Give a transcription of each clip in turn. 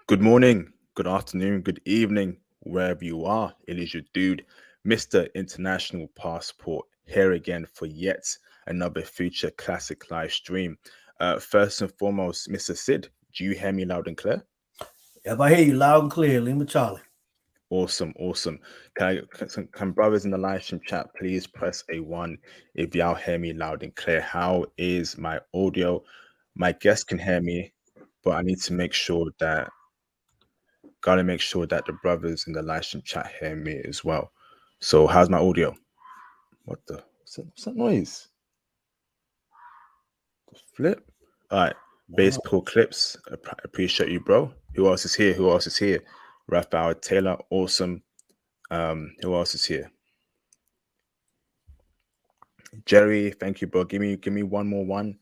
Good morning, good afternoon, good evening, wherever you are. It is your dude, Mr. International Passport, here again for yet another future classic live stream. First and foremost, Mr. Sid, do you hear me loud and clear? If I hear you loud and clear, Lima Charlie. Awesome, awesome. Can brothers in the live stream chat please press A1 if y'all hear me loud and clear? How is my audio? My guests can hear me, but I need to make sure that gotta make sure that the brothers in the live stream chat hear me as well. So how's my audio? What's that noise? The flip. All right. Base pull clips. Appreciate you, bro. Who else is here? Who else is here? Raphael Taylor, awesome. Who else is here? Jerry, thank you, bro. Give me one more one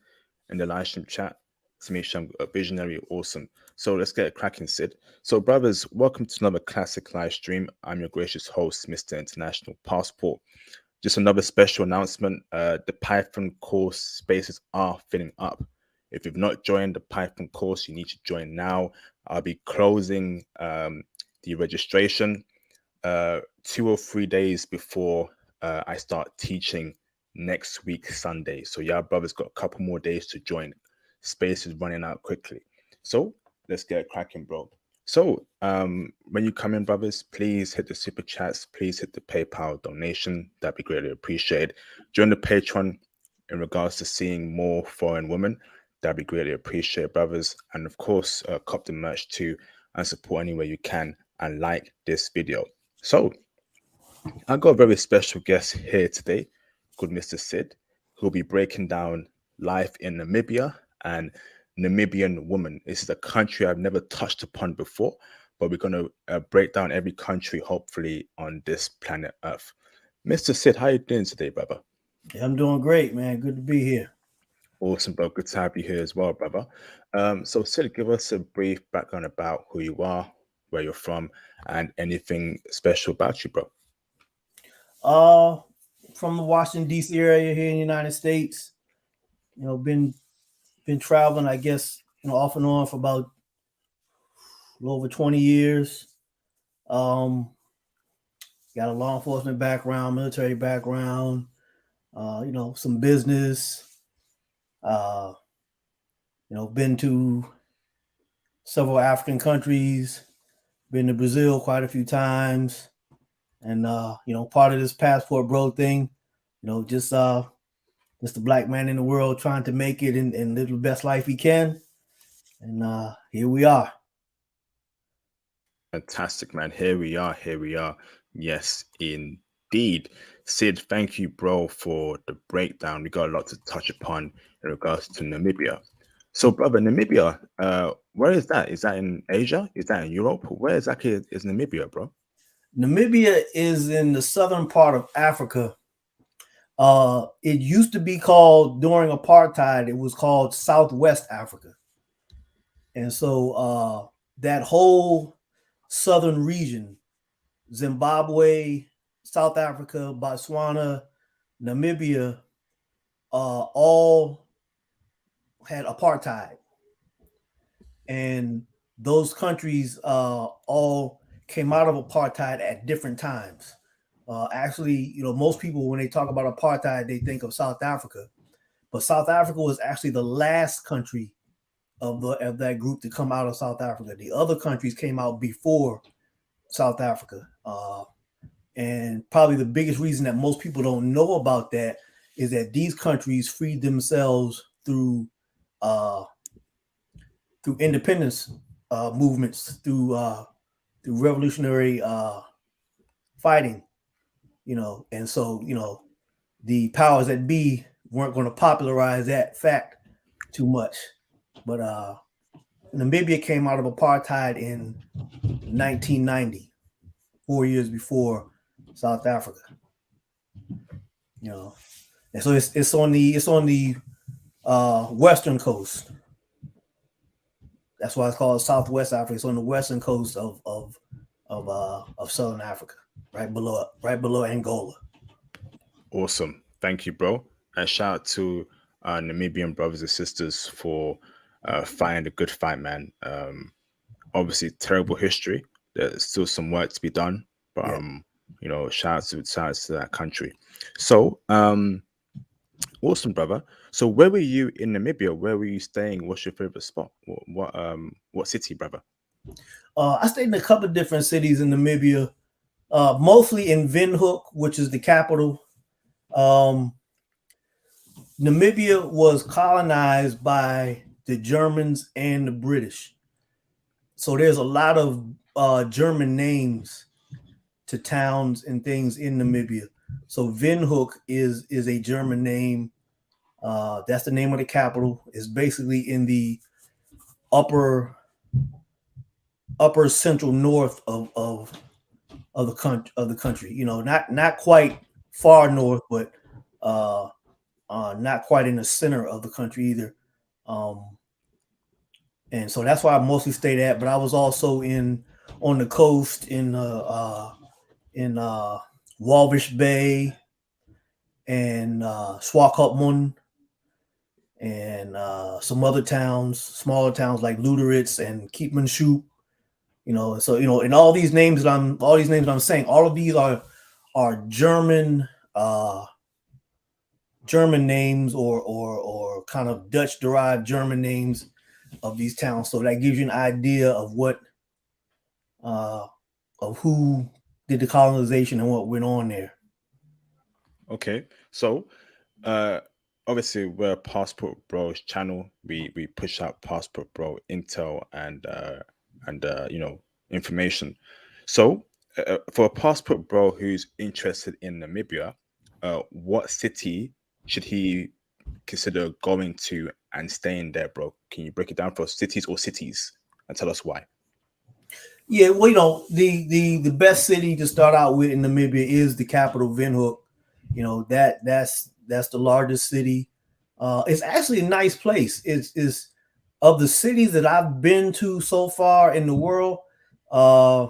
in the live stream chat to make sure I'm a visionary. Awesome. So let's get it cracking, Sid. So, brothers, welcome to another classic live stream. I'm your gracious host, Mr. International Passport. Just another special announcement. The Python course spaces are filling up. If you've not joined the Python course, you need to join now. I'll be closing the registration 2 or 3 days before I start teaching next week, Sunday. So, yeah, brothers got a couple more days to join. Space is running out quickly. So, let's get cracking, bro. So, when you come in, brothers, please hit the super chats. Please hit the PayPal donation. That'd be greatly appreciated. Join the Patreon in regards to seeing more foreign women. That'd be greatly appreciated, brothers. And of course, cop the merch too and support any way you can and like this video. So, I got a very special guest here today called Mr. Sid, who'll be breaking down life in Namibia and Namibian women. This is a country I've never touched upon before, but we're going to break down every country, hopefully, on this planet Earth. Mr. Sid, how you doing today, brother? Yeah, I'm doing great, man. Good to be here. Awesome, bro. Good to have you here as well, brother. So, Sid, give us a brief background about who you are, where you're from, and anything special about you, bro. Uh, from the Washington D.C. area here in the United States. Been traveling, I guess, off and on for about a little over 20 years. Um, got a law enforcement background, military background. Some business. Uh, been to several African countries. Been to Brazil quite a few times. And part of this passport bro thing, just a black man in the world trying to make it and live the best life he can. And here we are. Fantastic, man. Here we are. Here we are. Yes, indeed. Sid, thank you, bro, for the breakdown. We got a lot to touch upon in regards to Namibia. So, brother, Namibia, where is that? Is that in Asia? Is that in Europe? Where exactly is Namibia, bro? Namibia is in the southern part of Africa. It used to be called, during apartheid, it was called Southwest Africa. And so that whole southern region, Zimbabwe, South Africa, Botswana, Namibia, all had apartheid. And those countries all came out of apartheid at different times. Actually, most people, when they talk about apartheid, they think of South Africa. But South Africa was actually the last country of that group to come out of South Africa. The other countries came out before South Africa. And probably the biggest reason that most people don't know about that is that these countries freed themselves through independence movements, through revolutionary fighting, and so the powers that be weren't going to popularize that fact too much. But Namibia came out of apartheid in 1990, 4 years before South Africa. And so it's on the western coast. That's why it's called Southwest Africa. It's on the western coast of Southern Africa, right below Angola. Awesome. Thank you, bro. And shout out to Namibian brothers and sisters for fighting the good fight, man. obviously terrible history. There's still some work to be done, but Yeah. shout outs to that country. So awesome, brother. So where were you in Namibia? Where were you staying? What's your favorite spot? What city, brother? I stayed in a couple of different cities in Namibia, mostly in Windhoek, which is the capital. Um, Namibia was colonized by the Germans and the British, so there's a lot of German names to towns and things in Namibia. So Windhoek is a German name. That's the name of the capital. It's basically in the upper upper central north of the country. You know, not quite far north, but uh, not quite in the center of the country either. Um, and so that's why I mostly stayed at. But I was also in on the coast in Walvish Bay and Swakopmund and some other towns, smaller towns like Luderitz and Keetmanshoop. You know, so you know, and all these names that I'm saying, all of these are German names or kind of Dutch derived German names of these towns. So that gives you an idea of what uh, of who did the colonization and what went on there. Okay, so uh, obviously we're a Passport Bros channel. We push out Passport Bro intel and information. So for a Passport Bro who's interested in Namibia, what city should he consider going to and staying there, bro? Can you break it down for us, cities or cities, and tell us why? Yeah, well, you know, the best city to start out with in Namibia is the capital, Windhoek. You know that's the largest city. It's actually a nice place. It's of the cities that I've been to so far in the world. Uh,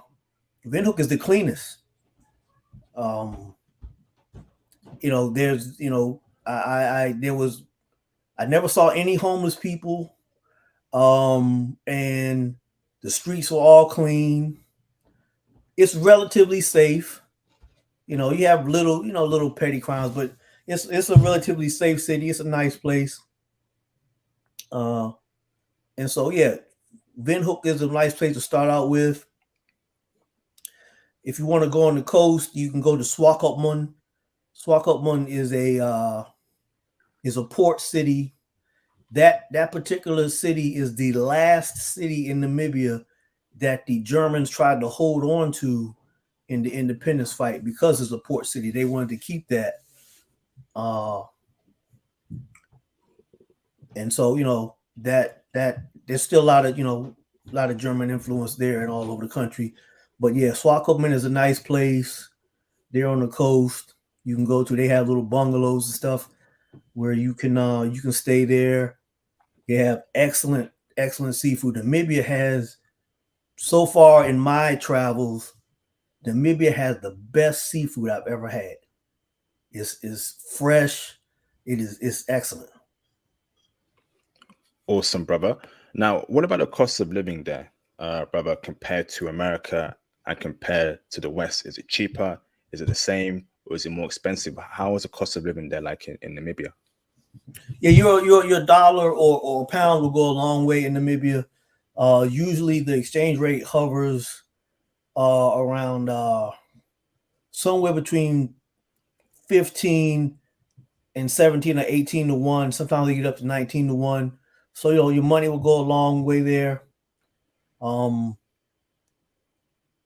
Windhoek is the cleanest. Um, you know, there's you know, I there was I never saw any homeless people. And the streets were all clean. It's relatively safe. You know, you have little petty crimes, but it's a relatively safe city. It's a nice place. Uh, and so yeah, Windhoek is a nice place to start out with. If you want to go on the coast, you can go to Swakopmund. Swakopmund is a port city. That particular city is the last city in Namibia that the Germans tried to hold on to in the independence fight because it's a port city. They wanted to keep that. Uh, and so that there's still a lot of German influence there and all over the country. But yeah, Swakopmund is a nice place. They're on the coast. You can go to. They have little bungalows and stuff where you can stay there. They have excellent seafood. Namibia has so far in my travels, Namibia has the best seafood I've ever had. It's fresh. It's excellent. Awesome, brother. Now, what about the cost of living there, brother, compared to America and compared to the West? Is it cheaper? Is it the same? Or is it more expensive? How is the cost of living there like in Namibia? Yeah, your dollar or pound will go a long way in Namibia. Usually the exchange rate hovers around somewhere between 15 and 17 or 18 to 1. Sometimes they get up to 19 to 1. So your money will go a long way there. Um,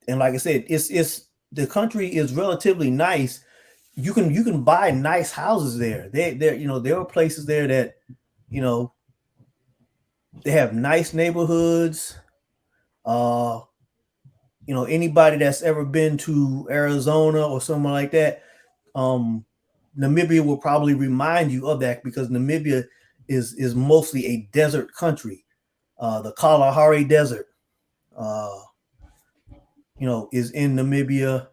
and like I said, it's the country is relatively nice. You can buy nice houses there. There are places there that you know they have nice neighborhoods. Uh, anybody that's ever been to Arizona or somewhere like that, um, Namibia will probably remind you of that because Namibia is mostly a desert country. The Kalahari Desert, uh, is in Namibia,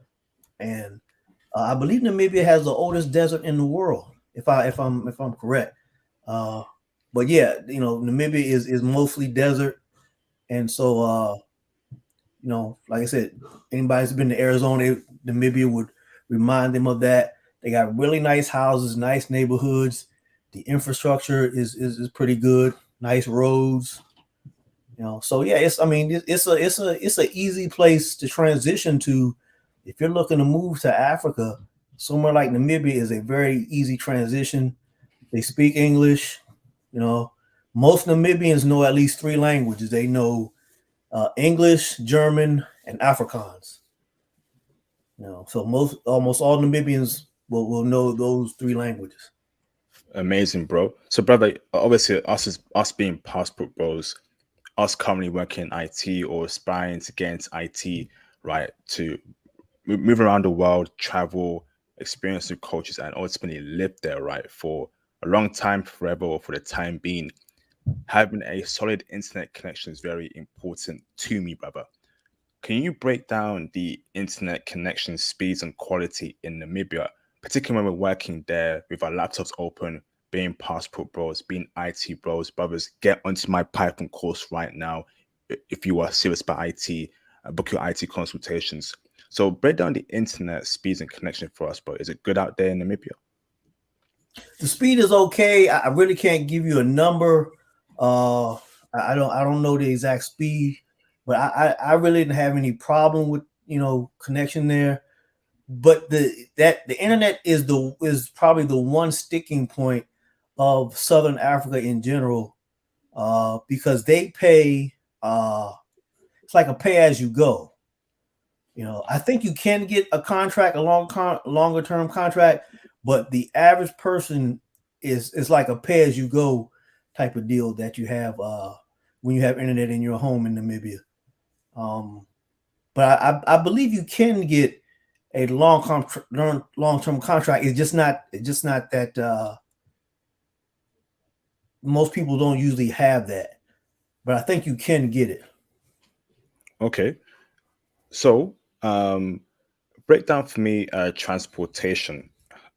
and I believe Namibia has the oldest desert in the world, if I'm correct. Uh, but yeah, Namibia is mostly desert, and so Like I said, anybody's been to Arizona, Namibia would remind them of that. They got really nice houses, nice neighborhoods. The infrastructure is pretty good. Nice roads. So yeah, it's a easy place to transition to if you're looking to move to Africa. Somewhere like Namibia is a very easy transition. They speak English. You know, most Namibians know at least three languages. They know English, German, and Afrikaans. So almost all Namibians will know those three languages. Amazing, bro. So, brother, obviously, us being passport bros, us currently working in IT or aspiring to get into IT, right? To move around the world, travel, experience new cultures, and ultimately live there, right? For a long time, forever, or for the time being, having a solid internet connection is very important to me, brother. Can you break down the internet connection speeds and quality in Namibia, particularly when we're working there with our laptops open, being passport bros, being IT bros, brothers? Get onto my Python course right now if you are serious about IT. Book your IT consultations. So break down the internet speeds and connection for us, bro. Is it good out there in Namibia? The speed is okay. I really can't give you a number. I don't know the exact speed, but I really didn't have any problem with connection there. But the internet is probably the one sticking point of Southern Africa in general, because they pay. It's like a pay as you go. I think you can get a contract, a longer term contract, but the average person is like a pay as you go type of deal that you have when you have internet in your home in Namibia. Um, but I believe you can get a long term contract. It's just not that most people don't usually have that, but I think you can get it. Okay. So, break down for me transportation.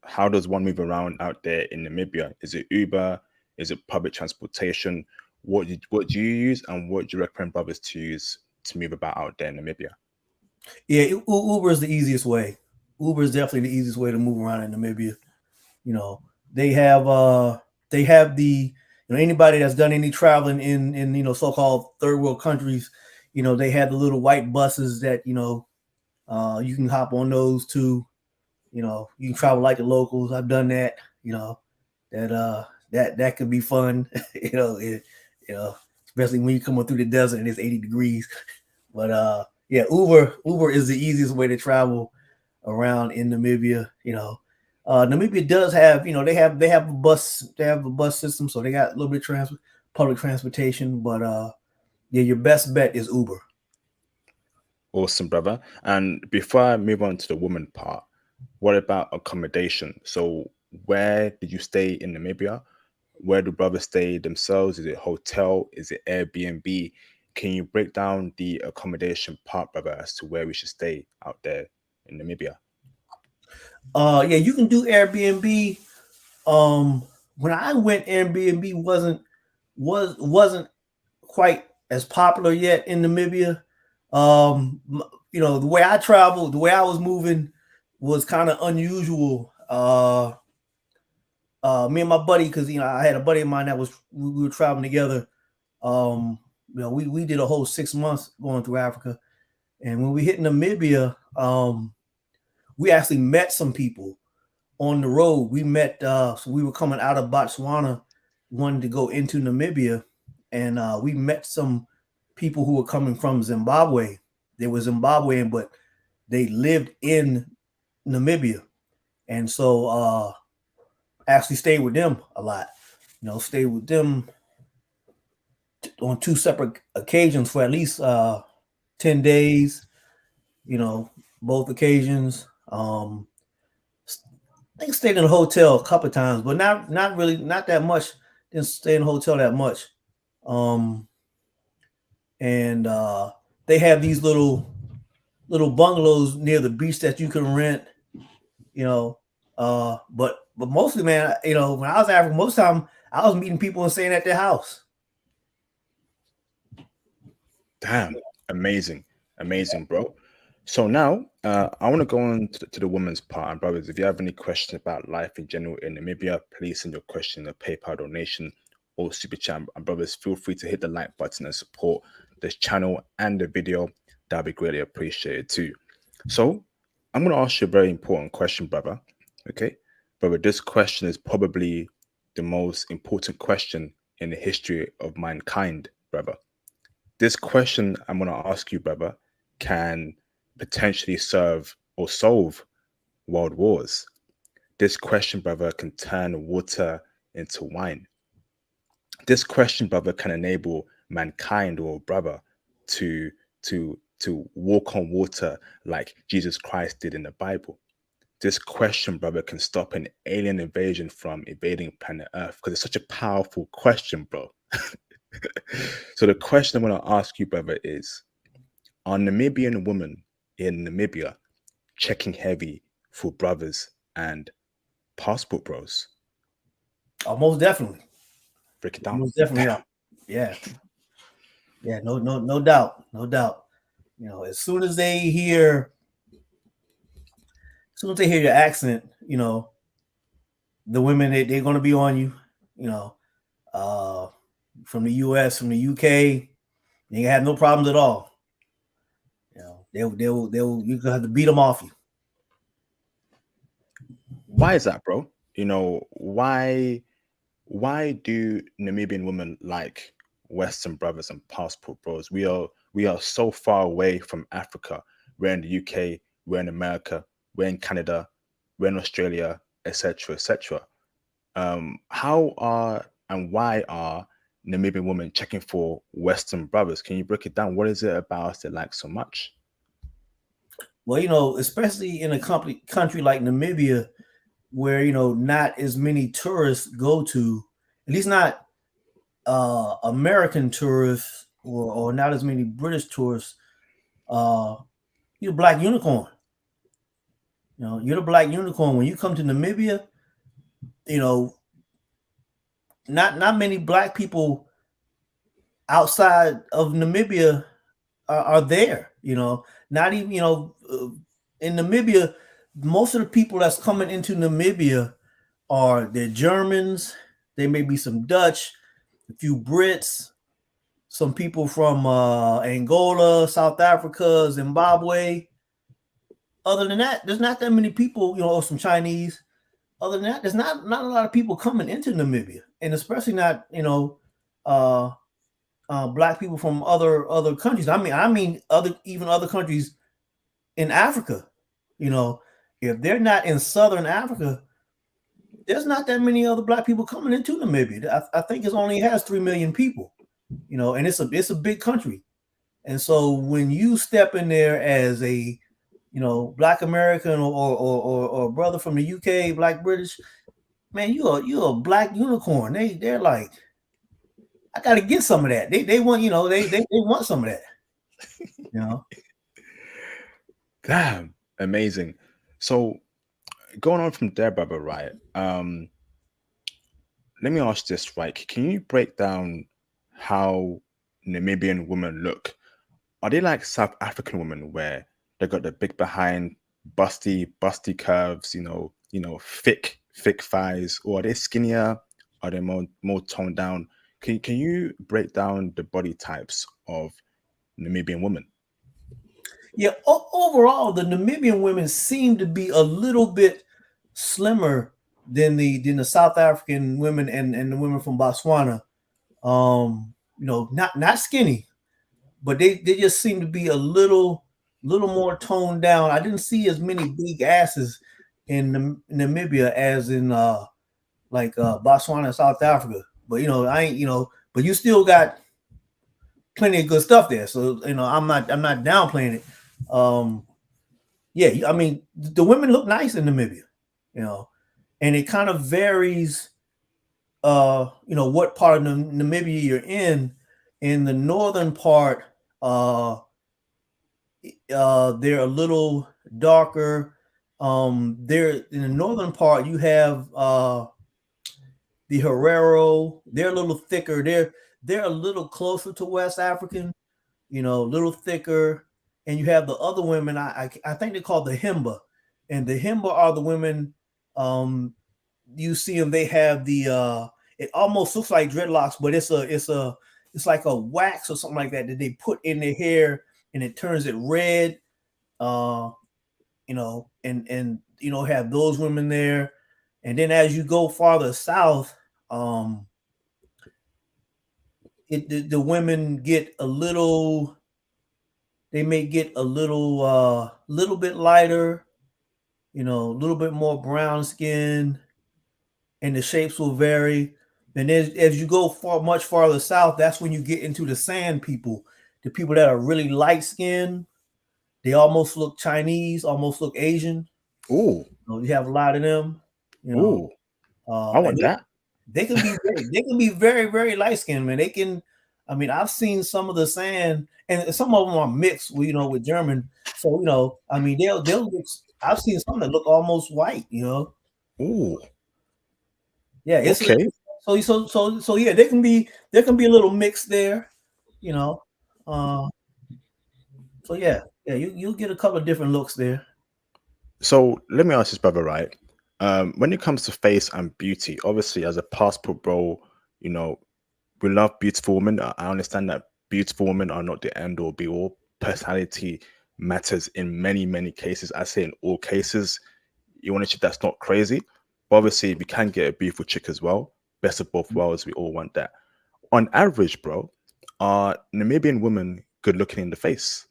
How does one move around out there in Namibia? Is it Uber? Is it public transportation? What do you use, and what do you recommend brothers to use to move about out there in Namibia? Yeah, Uber is the easiest way. Uber is definitely the easiest way to move around in Namibia. You know, they have the anybody that's done any traveling in so-called third world countries, they have the little white buses that you can hop on those too. You can travel like the locals. I've done that. That that could be fun. You know, especially when you're coming through the desert and it's 80 degrees. But yeah, Uber is the easiest way to travel around in Namibia. Namibia does have they have a bus system, so they got a little bit of public transportation. But yeah, your best bet is Uber. Awesome, brother. And before I move on to the woman part, what about accommodation? So, where did you stay in Namibia? Where do brothers stay themselves? Is it hotel? Is it Airbnb? Can you break down the accommodation part, brother, as to where we should stay out there in Namibia? Yeah, you can do Airbnb. Um, when I went, Airbnb wasn't quite as popular yet in Namibia. The way I traveled, the way I was moving was kind of unusual. Me and my buddy, because I had a buddy of mine that we were traveling together. We did a whole 6 months going through Africa, and when we hit Namibia, we actually met some people on the road. We met, so we were coming out of Botswana, wanted to go into Namibia, and we met some people who were coming from Zimbabwe. They were Zimbabwean, but they lived in Namibia, and so actually stayed with them a lot. Stayed with them on two separate occasions for at least 10 days. You know, both occasions. I think stayed in a hotel a couple of times, but not really, not that much. Didn't stay in a hotel that much. Um, and they have these little bungalows near the beach that you can rent. You know, but mostly, man, when I was in Africa, most of the time I was meeting people and staying at their house. Damn, amazing. Amazing, bro. So now, I want to go on to the woman's part. And brothers, if you have any questions about life in general in Namibia, please send your question in a PayPal donation or super chat. And brothers, feel free to hit the like button and support this channel and the video. That'd be greatly appreciated too. So I'm going to ask you a very important question, brother. Okay, brother, this question is probably the most important question in the history of mankind, brother. This question I'm going to ask you, brother, can potentially serve or solve world wars. This question, brother, can turn water into wine. This question, brother, can enable mankind or brother to to walk on water like Jesus Christ did in the Bible. This question, brother, can stop an alien invasion from invading planet Earth because it's such a powerful question, bro. So the question I'm going to ask you, brother, is: are Namibian women in Namibia checking heavy for brothers and passport bros? Most definitely. Break it down. Most definitely are. Yeah. Yeah. No doubt. No doubt. As soon as they hear, your accent, the women they're going to be on you. You know, uh, from the U.S., from the U.K., they have no problems at all. They'll you have to beat them off you. Why is that, bro? Why do Namibian women like Western brothers and passport bros? We are so far away from Africa. We're in the UK, we're in America, we're in Canada, we're in Australia, etc., etc. How are and why are Namibian women checking for Western brothers? Can you break it down? What is it about us they like so much? Well, especially in a country like Namibia, where not as many tourists go to, at least not American tourists, or not as many British tourists. Uh, you're a black unicorn. You're the black unicorn. When you come to Namibia, you know, not many black people outside of Namibia are there. Not even in Namibia, most of the people that's coming into Namibia are they're Germans. There may be some Dutch, a few Brits, some people from Angola, South Africa, Zimbabwe. Other than that, there's not that many people, or some Chinese. Other than that, there's not a lot of people coming into Namibia, and especially not uh, black people from other countries. I mean other countries in Africa. You know, if they're not in Southern Africa, there's not that many other black people coming into Namibia. I think it only has 3 million people. And it's a big country. And so when you step in there as a black American or brother from the UK, black British, man, you're a black unicorn. They're like, I gotta get some of that. They want, they want some of that. You know. Damn, amazing. So going on from there, brother, right? Let me ask this, right? Can you break down how Namibian women look? Are they like South African women where they got the big behind, busty curves, thick thighs, or are they skinnier? Are they more toned down? Can you break down the body types of Namibian women? Yeah, overall, the Namibian women seem to be a little bit slimmer than the South African women and the women from Botswana. Not skinny, but they just seem to be a little more toned down. I didn't see as many big asses in Namibia as in Botswana and South Africa. But I ain't but you still got plenty of good stuff there. So I'm not downplaying it. Yeah, I mean the women look nice in Namibia, you know, and it kind of varies. What part of Namibia you're in. In the northern part, they're a little darker. There in the northern part, you have the Herero. They're a little thicker. They're a little closer to West African. A little thicker. and you have the other women. I think they're called the Himba, and the Himba are the women. Um, you see them. They have the. It almost looks like dreadlocks, but it's like a wax or something like that they put in their hair, and it turns it red. Uh, and have those women there, and then as you go farther south, the women get a little. They may get a little bit lighter, a little bit more brown skin, and the shapes will vary. And as you go much farther south, that's when you get into the sand people, the people that are really light skinned. They almost look Chinese, almost look Asian. Ooh, You have a lot of them, you know, ooh, I and want that. they can be very very light skinned, man. They can. I mean, I've seen some of the sand, and some of them are mixed, with German. So I mean, they'll look. I've seen some that look almost white. Ooh, Yeah, okay. so yeah, there can be a little mix there, you know. Uh, so yeah, you'll get a couple of different looks there. So let me ask this, brother, right? When it comes to face and beauty, obviously, as a passport bro, you know, we love beautiful women. I understand that beautiful women are not the end all be all. Personality matters in many, many cases. I say in all cases, you want a chick that's not crazy. But obviously, we can get a beautiful chick as well. Best of both worlds. We all want that. On average, bro, are Namibian women good looking in the face?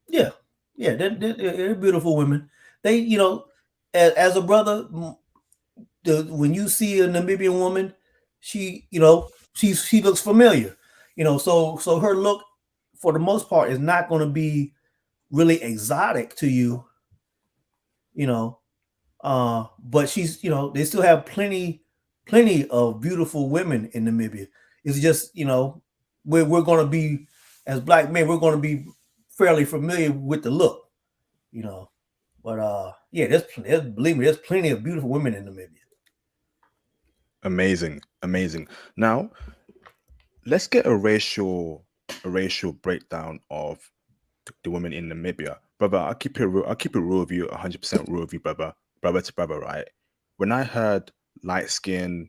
Yeah, yeah, they're beautiful women. They, as a brother, when you see a Namibian woman, she looks familiar. So her look, for the most part, is not going to be really exotic to you. You know, but they still have plenty of beautiful women in Namibia. It's just we're going to be, as black men, we're going to be fairly familiar with the look. You know, but yeah, believe me, there's plenty of beautiful women in Namibia. Amazing, amazing. Now, let's get a racial breakdown of the women in Namibia, brother. I'll keep it real with you, 100% real with you, brother to brother, right? When I heard light skin,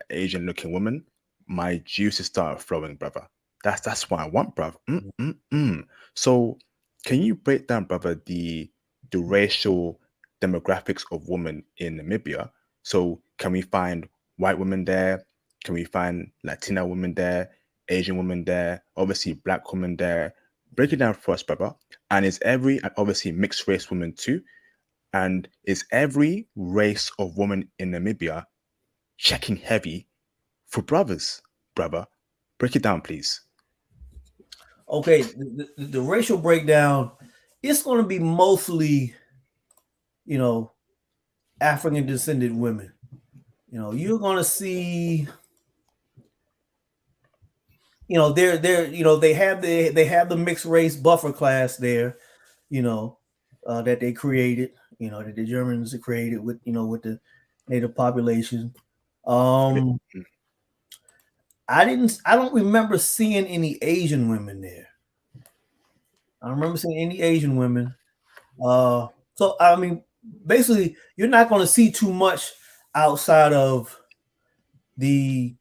Asian looking woman, my juices started flowing, brother. That's what I want, brother. So, can you break down, brother, the racial demographics of women in Namibia? So, can we find white women there? Can we find Latina women there? Asian women there? Obviously, black women there. Break it down for us, brother. And and obviously mixed race women too. And is every race of women in Namibia checking heavy for brothers, brother? Break it down, please. Okay, the racial breakdown, it's going to be mostly you know African descended women. You're going to see they have the mixed race buffer class there, you know, that they created, that the Germans created with the native population. Um, I don't remember seeing any Asian women there. I don't remember seeing any Asian women. So I mean, basically, you're not going to see too much outside of the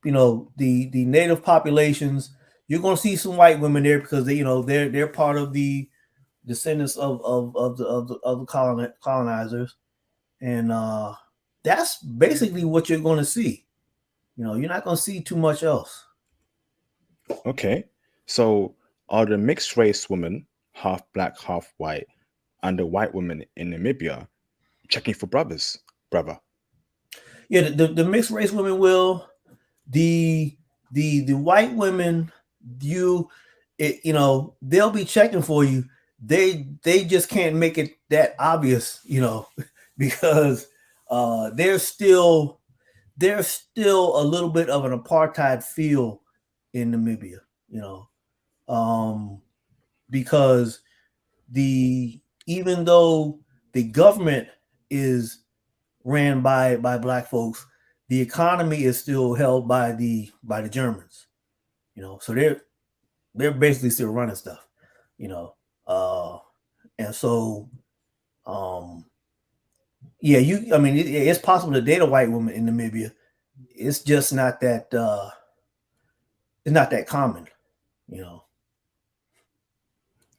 the native populations. You're going to see some white women there because they're part of the descendants of the colonizers, and that's basically what you're going to see. You're not going to see too much else. Okay. So are the mixed race women, half black, half white, and the white women in Namibia checking for brothers, brother? Yeah, the mixed race women will. The white women, they'll be checking for you. They just can't make it that obvious, because there's still a little bit of an apartheid feel in Namibia, you know, um, because the even though the government is ran by black folks, the economy is still held by the Germans, so they're basically still running stuff. you know. And so, um, yeah, I mean, it's possible to date a white woman in Namibia. It's just not that. It's not that common, you know.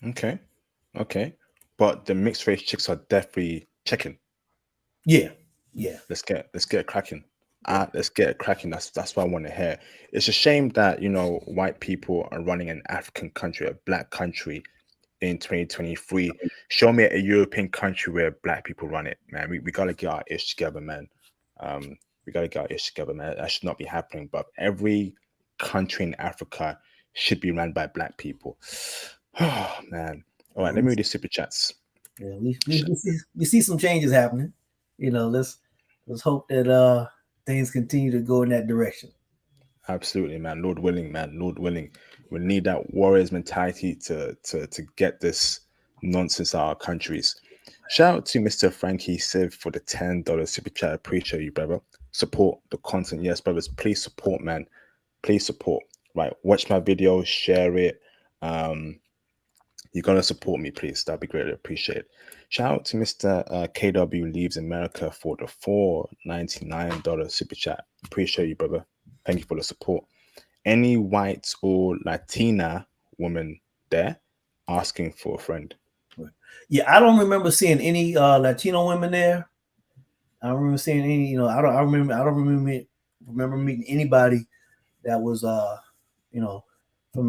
Okay, okay, but the mixed race chicks are definitely checking. Yeah, yeah, Let's get cracking. Let's get cracking. That's what I want to hear. It's a shame that white people are running an African country, a black country, in 2023. Show me a European country where black people run it, man. We gotta get our ish together, man. We gotta get our ish together, man. That should not be happening. But every country in Africa should be run by black people. Oh man. All right, yeah. let me read the super chats. Yeah, we see some changes happening. Let's hope that things continue to go in that direction. Absolutely, man. Lord willing, man. Lord willing. We need that warriors mentality to get this nonsense out of our countries. Shout out to Mr. Frankie Siv for the $10 super chat. I appreciate you, brother. Support the content. Yes, brothers. Please support, man. Please support. Right. Watch my video, share it. Um, you're gonna support me, please. That'd be greatly appreciated. Shout out to Mr. KW Leaves America for the $4.99 super chat. Appreciate you, brother. Thank you for the support. Any white or Latina woman there asking for a friend? Yeah, I don't remember seeing any Latino women there. I don't remember seeing any. I don't remember meeting anybody that was you know, from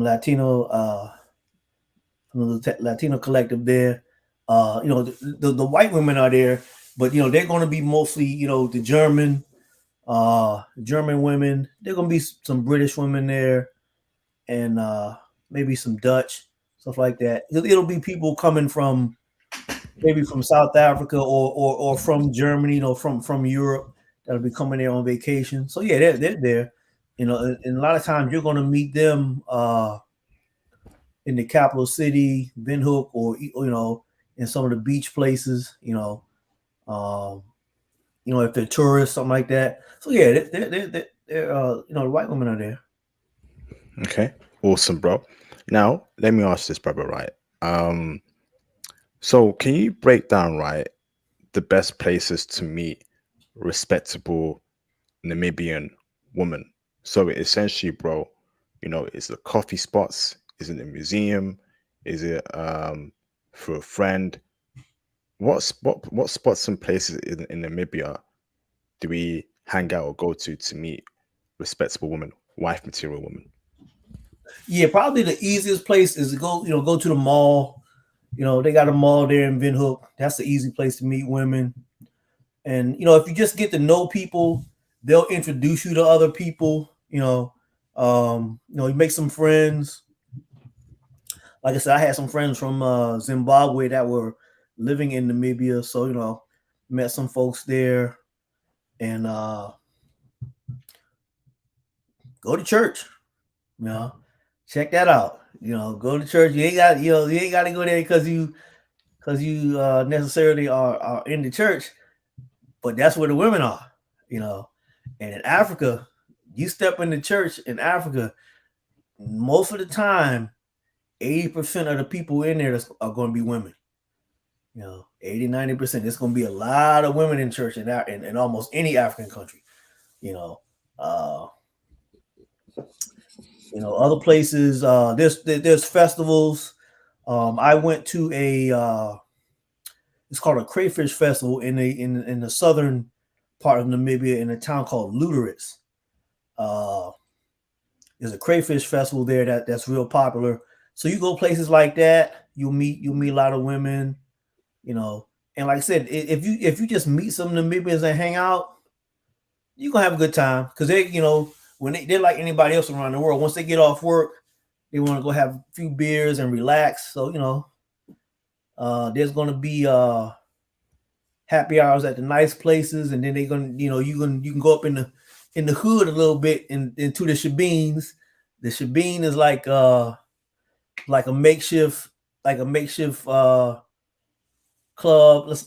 from the Latino collective there. The white women are there, but they're going to be mostly the German women. There going to be some British women there, and maybe some Dutch stuff like that. It'll be people coming from maybe from South Africa or from Germany, from Europe that'll be coming there on vacation. So yeah, they're there. And a lot of times you're going to meet them in the capital city, Windhoek, or in some of the beach places. Um, if they're tourists, something like that. So yeah, the white women are there. Okay, awesome, bro. Now let me ask this, brother. Right. Um. So can you break down the best places to meet respectable Namibian woman? So essentially, bro, is the coffee spots? Is it a museum? Is it for a friend? What spots and places in Namibia do we hang out or go to meet respectable women, wife material women? Yeah, probably the easiest place is to go to the mall. They got a mall there in Windhoek. That's the easy place to meet women. And if you just get to know people, they'll introduce you to other people. You make some friends. Like I said, I had some friends from Zimbabwe that were living in Namibia, so met some folks there, and go to church. You know, check that out. Go to church. You ain't got to go there because you necessarily are in the church, but that's where the women are. You know, and in Africa, you step in the church in Africa, most of the time, 80% of the people in there are going to be women. 80-90%. There's going to be a lot of women in church in almost any African country. You know, uh, other places. There's festivals. I went to it's called a crayfish festival in the southern part of Namibia in a town called Luderitz. Uh, there's a crayfish festival there that's real popular. So you go places like that, you'll meet a lot of women, you know. And like I said, if you just meet some Namibians and hang out, you're gonna have a good time because when they're like anybody else around the world. Once they get off work, they want to go have a few beers and relax. So there's gonna be happy hours at the nice places, and then they're gonna you can go up in the hood a little bit into the shebeens. The shebeen is like a makeshift club.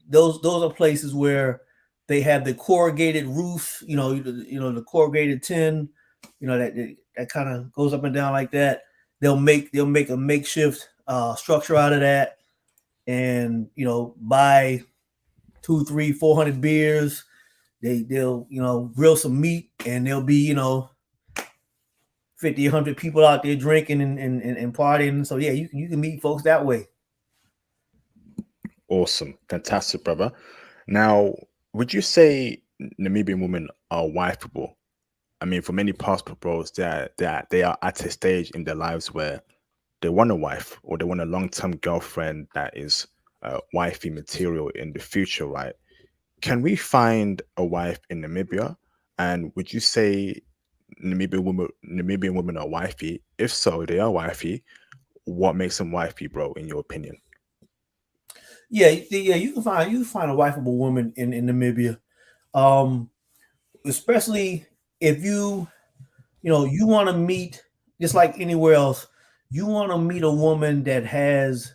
Those are places where they have the corrugated roof. The corrugated tin. That kind of goes up and down like that. They'll make a makeshift structure out of that, and buy 2, 3, 400 beers. They'll grill some meat, and there'll be 50, 100 people out there drinking and partying. So yeah, you can meet folks that way. Awesome. Fantastic, brother. Now, would you say Namibian women are wifeable? I mean, for many passport bros, they are at a stage in their lives where they want a wife or they want a long-term girlfriend that is wifey material in the future, right? Can we find a wife in Namibia? And would you say Namibian women are wifey? If so, they are wifey. What makes them wifey, bro, in your opinion? Yeah, yeah, you can find a wifeable woman in Namibia. Um, Especially if you want to meet, just like anywhere else, you want to meet a woman that's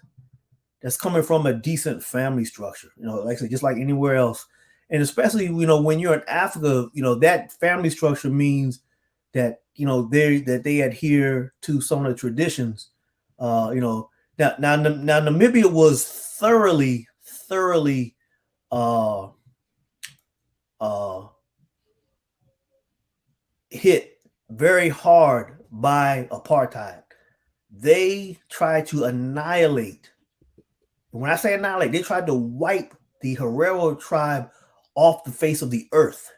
coming from a decent family structure. Like I said, just like anywhere else, and especially when you're in Africa, that family structure means that they adhere to some of the traditions. Now Namibia was thoroughly uh, uh, hit very hard by apartheid. They tried to annihilate. When I say annihilate, they tried to wipe the Herero tribe off the face of the earth.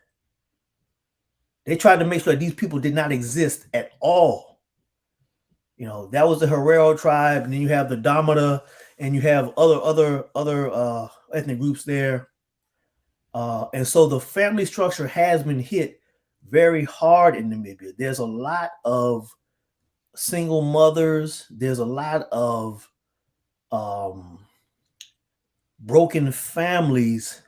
They tried to make sure that these people did not exist at all. That was the Herero tribe, and then you have the Damara, and you have other ethnic groups there. And so the family structure has been hit very hard in Namibia. There's a lot of single mothers. There's a lot of um, broken families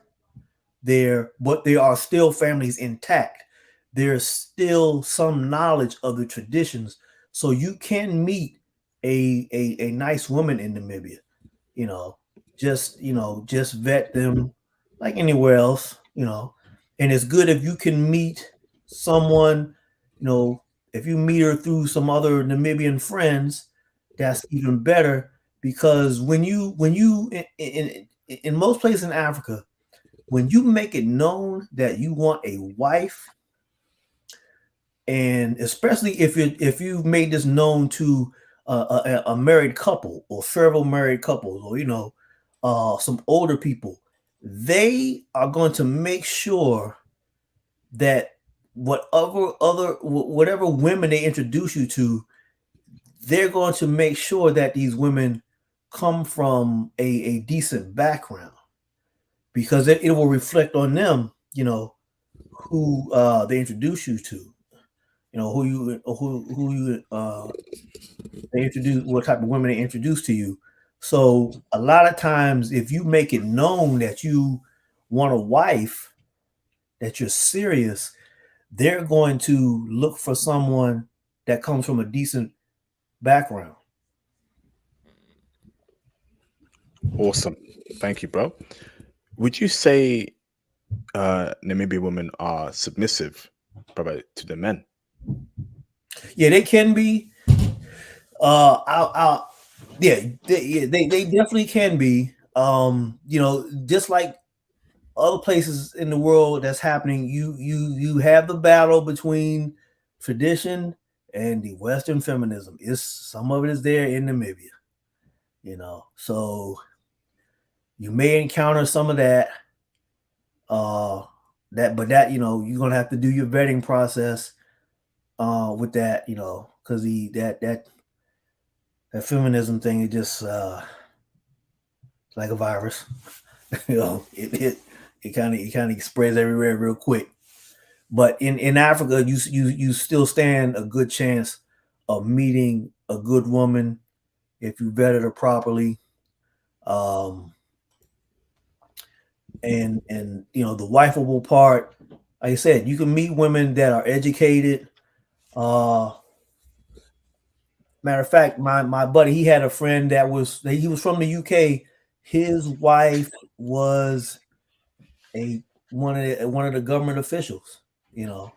there, but there are still families intact. There's still some knowledge of the traditions, so you can meet a nice woman in Namibia. You know, just vet them like anywhere else. And it's good if you can meet someone. You know, if you meet her through some other Namibian friends, that's even better because when you in most places in Africa, when you make it known that you want a wife, and especially if you've made this known to a married couple or several married couples, or some older people, they are going to make sure that whatever women they introduce you to, they're going to make sure that these women come from a decent background, because it will reflect on them, who they introduce you to, who you they introduce, what type of women they introduce to you. So a lot of times, if you make it known that you want a wife, that you're serious, they're going to look for someone that comes from a decent background. Awesome. Thank you, bro. Would you say Namibian women are submissive, brother, to the men? Yeah, they can be. I'll yeah, they definitely can be. Just like other places in the world that's happening, you have the battle between tradition and the Western feminism. It's some of it is there in Namibia, so you may encounter some of that. Uh, but that you're gonna have to do your vetting process with that, because that feminism thing, it just like a virus. It kind of spreads everywhere real quick. But in Africa, you still stand a good chance of meeting a good woman if you vetted her properly. Um, and the wifeable part, like I said, you can meet women that are educated. Uh, Matter of fact, my buddy, he had a friend he was from the UK. His wife was a one of the government officials. You know,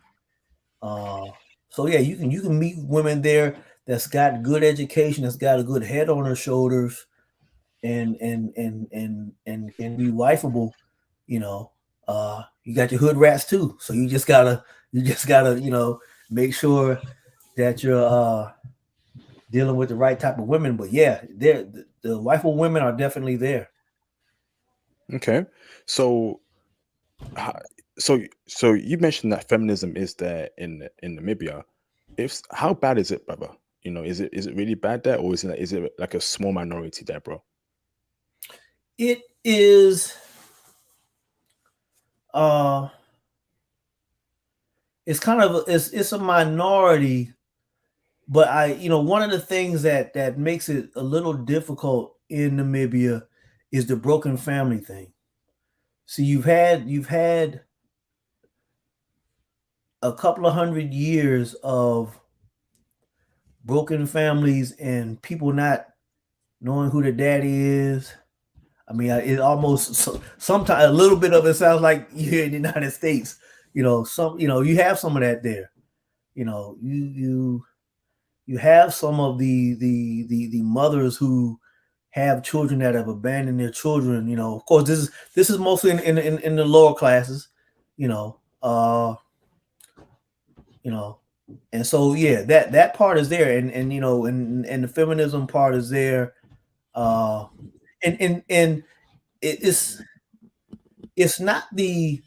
uh, so yeah, you can meet women there that's got good education, that's got a good head on her shoulders, and can be wifeable, you know, you got your hood rats too. So you just gotta make sure that you're dealing with the right type of women. But yeah, the wifeable women are definitely there. Okay. So, ho- so you mentioned that feminism is there in Namibia. How bad is it, brother? Is it really bad there, or is it like a small minority there, bro? It is uh it's kind of it's a minority, but one of the things that makes it a little difficult in Namibia is the broken family thing. So you've had a couple of 100 years of broken families and people not knowing who their daddy is. I mean, it almost sometimes a little bit of it sounds like you're in the United States. You have some of that there. You have some of the mothers who have children that have abandoned their children. Of course, this is mostly in the lower classes. You know, uh, you know, and so yeah, that part is there, and the feminism part is there. Uh, and it's not the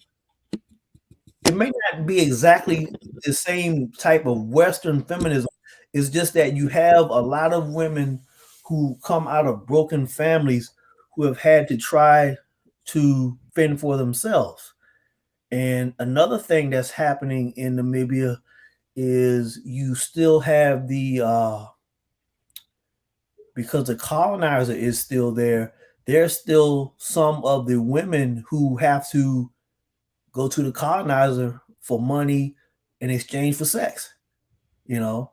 it may not be exactly the same type of Western feminism. It's just that you have a lot of women who come out of broken families who have had to try to fend for themselves. And another thing that's happening in Namibia is you still have because the colonizer is still there, there's still some of the women who have to go to the colonizer for money in exchange for sex, you know,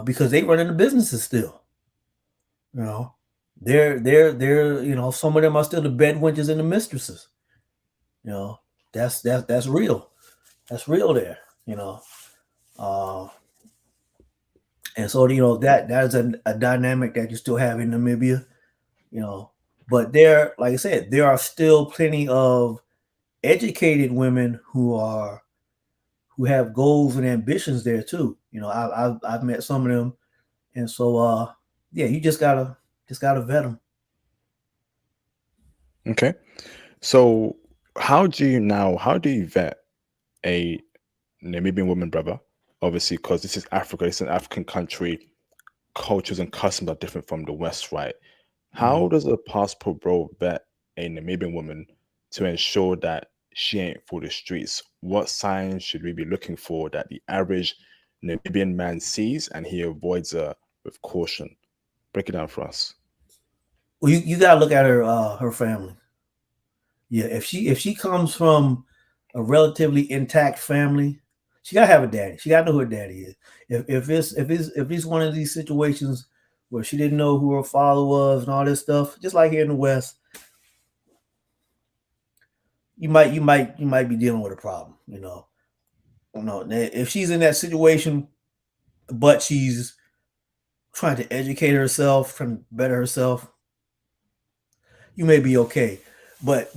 because they run into businesses still, you know. They're some of them are still the bed wenches and the mistresses, you know. That's real. That's real there, you know. Uh, and so that's a dynamic that you still have in Namibia, you know. But there, like I said, there are still plenty of educated women who have goals and ambitions there too. I've met some of them, and so yeah, you just gotta vet them. Okay. So, how do you vet a Namibian woman, brother? Obviously, because this is Africa, it's an African country. Cultures and customs are different from the West, right? How Mhm. does a passport bro vet a Namibian woman to ensure that she ain't for the streets? What signs should we be looking for that the average Namibian man sees and he avoids with caution? Break it down for us. Well, you gotta look at her family. Yeah, if she comes from a relatively intact family, she gotta have a daddy. She gotta know who her daddy is. If it's one of these situations where she didn't know who her father was and all this stuff, just like here in the West, you might be dealing with a problem. If she's in that situation, but she's trying to educate herself, trying to better herself, you may be okay. But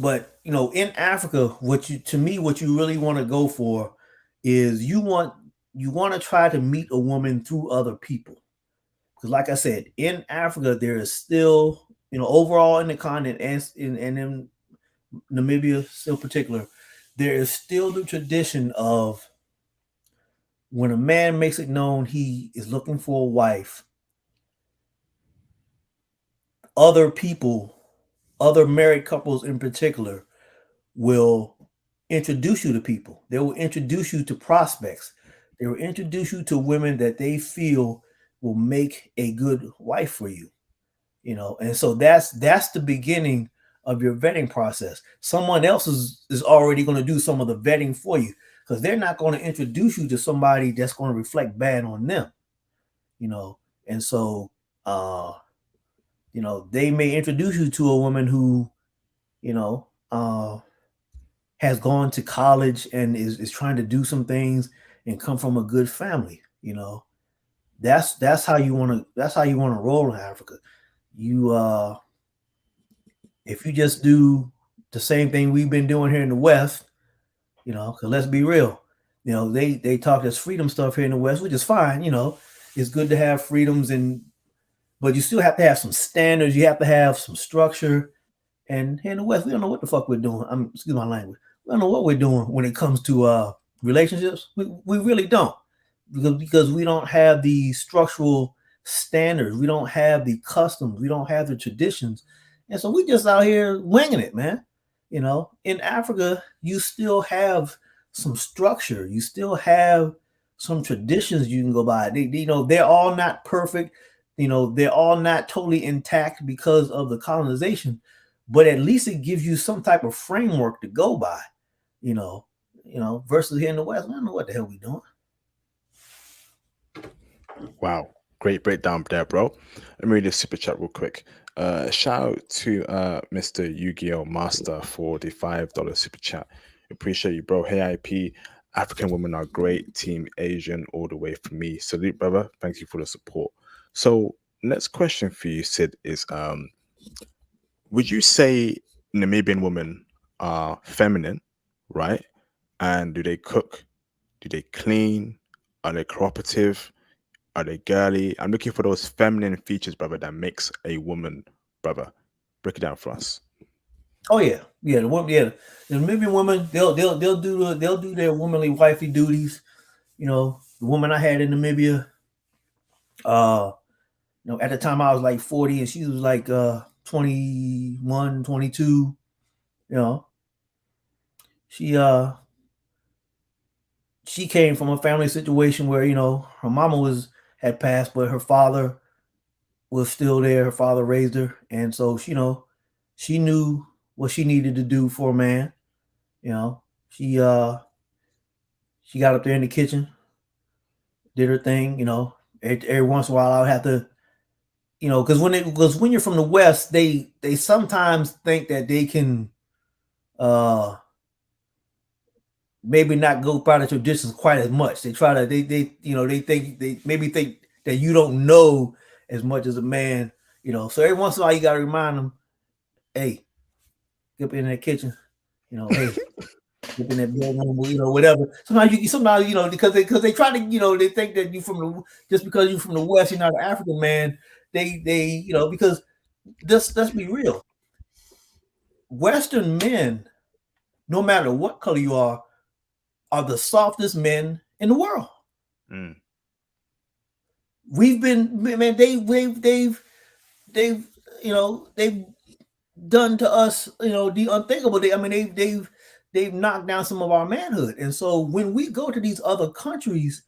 in Africa, what you really want to go for is you want to try to meet a woman through other people. Because like I said, in Africa, there is still, overall in the continent and in Namibia still particular, there is still the tradition of when a man makes it known he is looking for a wife, other people, other married couples in particular, will introduce you to people. They will introduce you to prospects. They will introduce you to women that they feel will make a good wife for you. And so that's the beginning of your vetting process. Someone else is already going to do some of the vetting for you because they're not going to introduce you to somebody that's going to reflect bad on them. You know, and so they may introduce you to a woman who you know has gone to college and is trying to do some things and come from a good family. That's how you want to roll in Africa. You if you just do the same thing we've been doing here in the West, because let's be real, they talk this freedom stuff here in the West, which is fine. It's good to have freedoms, but you still have to have some standards. You have to have some structure. And here in the West, we don't know what the fuck we're doing. Excuse my language. We don't know what we're doing when it comes to relationships. We really don't, because we don't have the structural standards. We don't have the customs. We don't have the traditions. And so we just out here winging it, man. In Africa, you still have some structure. You still have some traditions you can go by. They're all not perfect. They're all not totally intact because of the colonization, but at least it gives you some type of framework to go by. Versus here in the West, I don't know what the hell we doing. Wow, great breakdown there, bro. Let me read this super chat real quick. Shout out to Mr. Yu-Gi-Oh Master for the $5 super chat. Appreciate you, bro. Hey, IP. African women are great. Team Asian all the way from me. Salute, brother. Thank you for the support. So, next question for you, Sid, is would you say Namibian women are feminine, right? And do they cook? Do they clean? Are they cooperative? Are they girly? I'm looking for those feminine features, brother, that makes a woman, brother. Break it down for us. Oh yeah, the woman, the Namibian women, they'll do their womanly wifey duties. The woman I had in Namibia, uh, at the time I was like 40 and she was like 21, 22. She she came from a family situation where her mama had passed, but her father was still there. Her father raised her, and so she knew what she needed to do for a man. She got up there in the kitchen, did her thing. Every once in a while I would have to, because when you're from the West, they sometimes think that they can maybe not go by the traditions quite as much. They try to they think that you don't know as much as a man. So every once in a while you got to remind them, hey, get up in that kitchen. Hey, get in that bedroom, whatever. Sometimes because they try to they think that you just because you're from the West, you're not an African man. They because let's be real. Western men, no matter what color you are the softest men in the world. Mm. We've been, man, they've done to us, the unthinkable. They've knocked down some of our manhood. And so when we go to these other countries,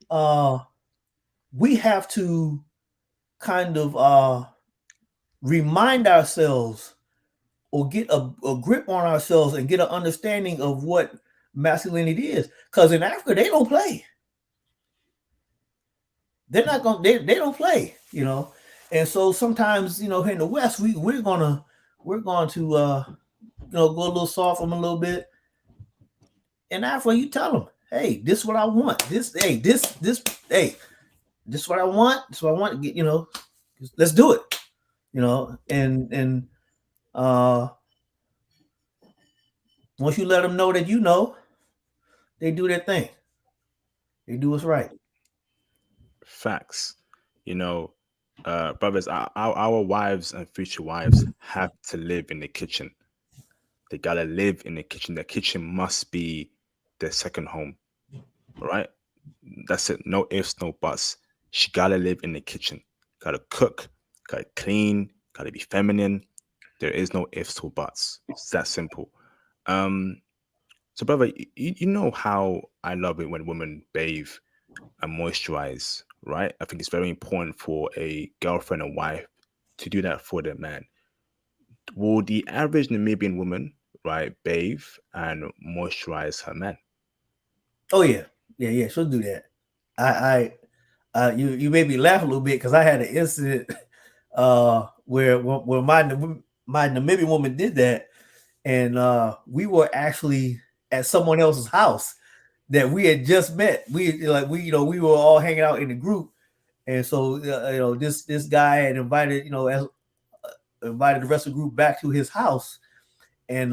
we have to kind of remind ourselves or get a grip on ourselves and get an understanding of what masculinity is. Because in Africa, they don't play. They're not going. They don't play. And so sometimes here in the West, we're going to go a little soft on them a little bit. In Africa, you tell them, hey, this is what I want. This hey, this hey, this is what I want. This is what I want. Let's do it. And once you let them know that they do their thing. They do what's right. Facts. Brothers, our wives and future wives have to live in the kitchen. They gotta live in the kitchen. The kitchen must be their second home. All right? That's it. No ifs, no buts. She gotta live in the kitchen. Gotta cook, gotta clean, gotta be feminine. There is no ifs or buts. It's that simple. So brother, you know how I love it when women bathe and moisturize, right? I think it's very important for a girlfriend and wife to do that for their man. Will the average Namibian woman, right, bathe and moisturize her man? Oh yeah, she'll do that. You made me laugh a little bit because I had an incident where my Namibian woman did that, and we were actually at someone else's house that we had just met. We were all hanging out in the group, And so this guy had invited invited the rest of the group back to his house, and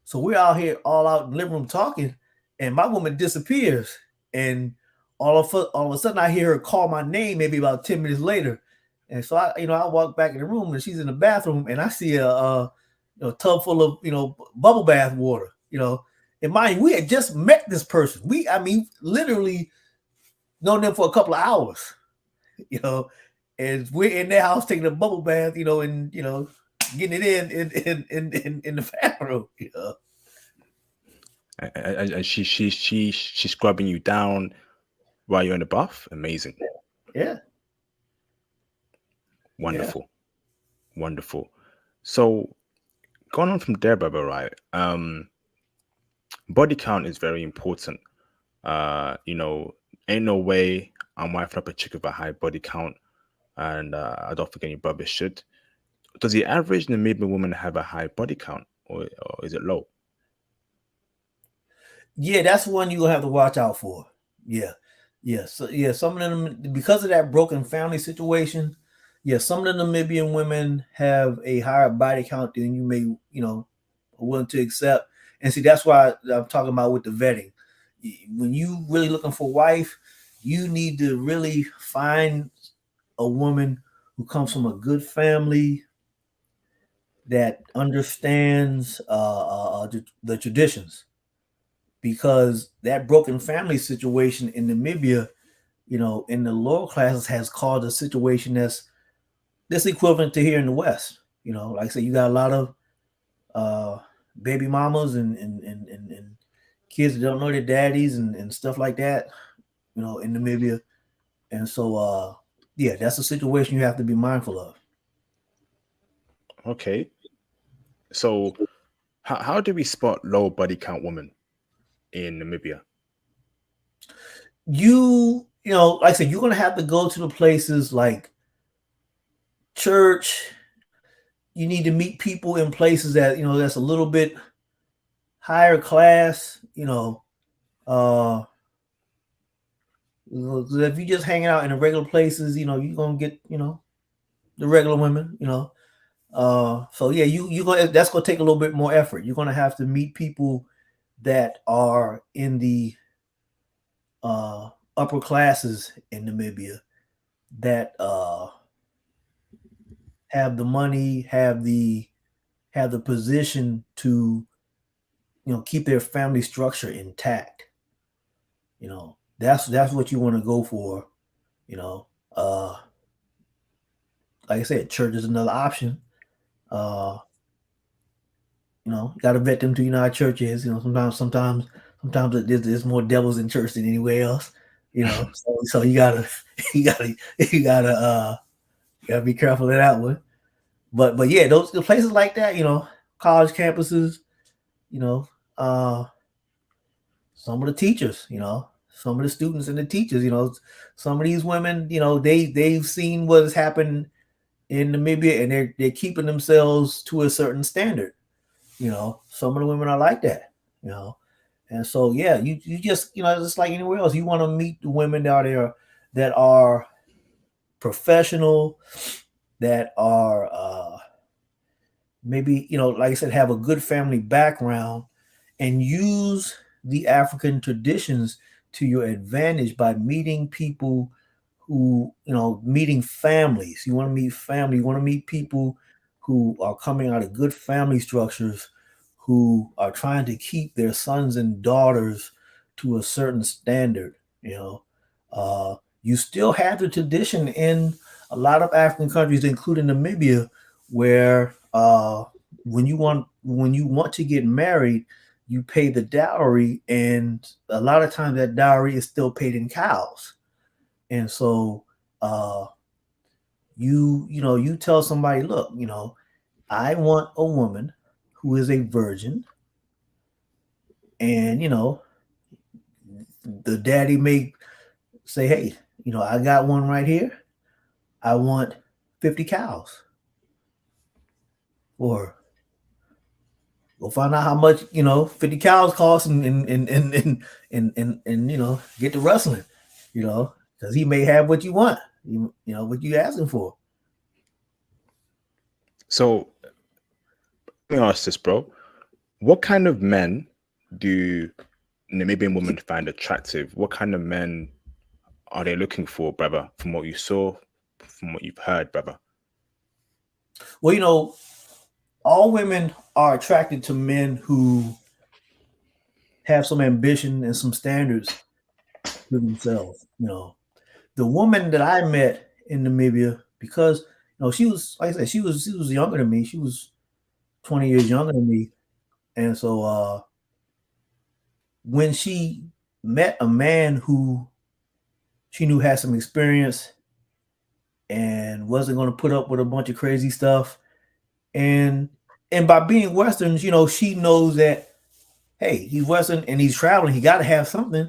so we're out here all out in the living room talking, and my woman disappears, and all of a sudden I hear her call my name maybe about 10 minutes later, and so I walk back in the room and she's in the bathroom, and I see a tub full of bubble bath water, and mind you, we had just met this person. I mean, literally known them for a couple of hours, you know, and we're in their house taking a bubble bath, and getting it in the bathroom, And she's scrubbing you down while you're in the bath. Amazing. Yeah, yeah. Wonderful. Wonderful. So going on from there, Baba, right? Body count is very important. You know, ain't no way I'm wifing up a chick with a high body count, and I don't think any brother should. Does the average Namibian woman have a high body count, or is it low? Yeah, that's one you're gonna have to watch out for. Yeah. Yeah. So yeah, some of them, because of that broken family situation, yeah, some of the Namibian women have a higher body count than you may, willing to accept. And see, that's why I'm talking about with the vetting. When you really looking for a wife, you need to really find a woman who comes from a good family that understands the traditions, because that broken family situation in Namibia, in the lower classes has caused a situation that's equivalent to here in the West. Like I said, you got a lot of uh, baby mamas and kids that don't know their daddies and stuff like that, in Namibia. And so, yeah, that's a situation you have to be mindful of. Okay. So how do we spot low body count women in Namibia? Like I said, you're going to have to go to the places like church. You need to meet people in places that's a little bit higher class. Uh, if you just hanging out in the regular places, you're gonna get the regular women. So yeah, you gonna that's gonna take a little bit more effort. You're gonna have to meet people that are in the uh, upper classes in Namibia that have the money, have the position to keep their family structure intact. That's what you want to go for. You know, uh, like I said, church is another option. Uh, you got to vet them to how church is. Sometimes there's more devils in church than anywhere else. So you gotta you gotta you gotta you gotta be careful of that one. But yeah, those the places like that, college campuses, you know, uh, some of the teachers, some of the students and the teachers, some of these women, they've seen what has happened in Namibia, and they're keeping themselves to a certain standard. Some of the women are like that. You know, and so yeah, you just just like anywhere else, you want to meet the women out there that are professional, that are maybe like I said, have a good family background, and use the African traditions to your advantage by meeting people who, meeting families. You want to meet family, you want to meet people who are coming out of good family structures, who are trying to keep their sons and daughters to a certain standard. You know, you still have the tradition in a lot of African countries, including Namibia, where when you want to get married, you pay the dowry, and a lot of times that dowry is still paid in cows. And so uh, you tell somebody, look, I want a woman who is a virgin, and the daddy may say, hey, I got one right here. I want 50 cows, or go find out how much 50 cows cost, and get to wrestling, you know. because he may have what you want, what you asking for. So let me ask this, bro. What kind of men do Namibian women find attractive? What kind of men are they looking for, brother? From what you saw, from what you've heard, brother. Well, all women are attracted to men who have some ambition and some standards to themselves. The woman that I met in Namibia, because she was, like I said, she was younger than me. She was 20 years younger than me, and so when she met a man who she knew had some experience and wasn't going to put up with a bunch of crazy stuff, and by being Western, she knows that, hey, he's Western and he's traveling, he got to have something,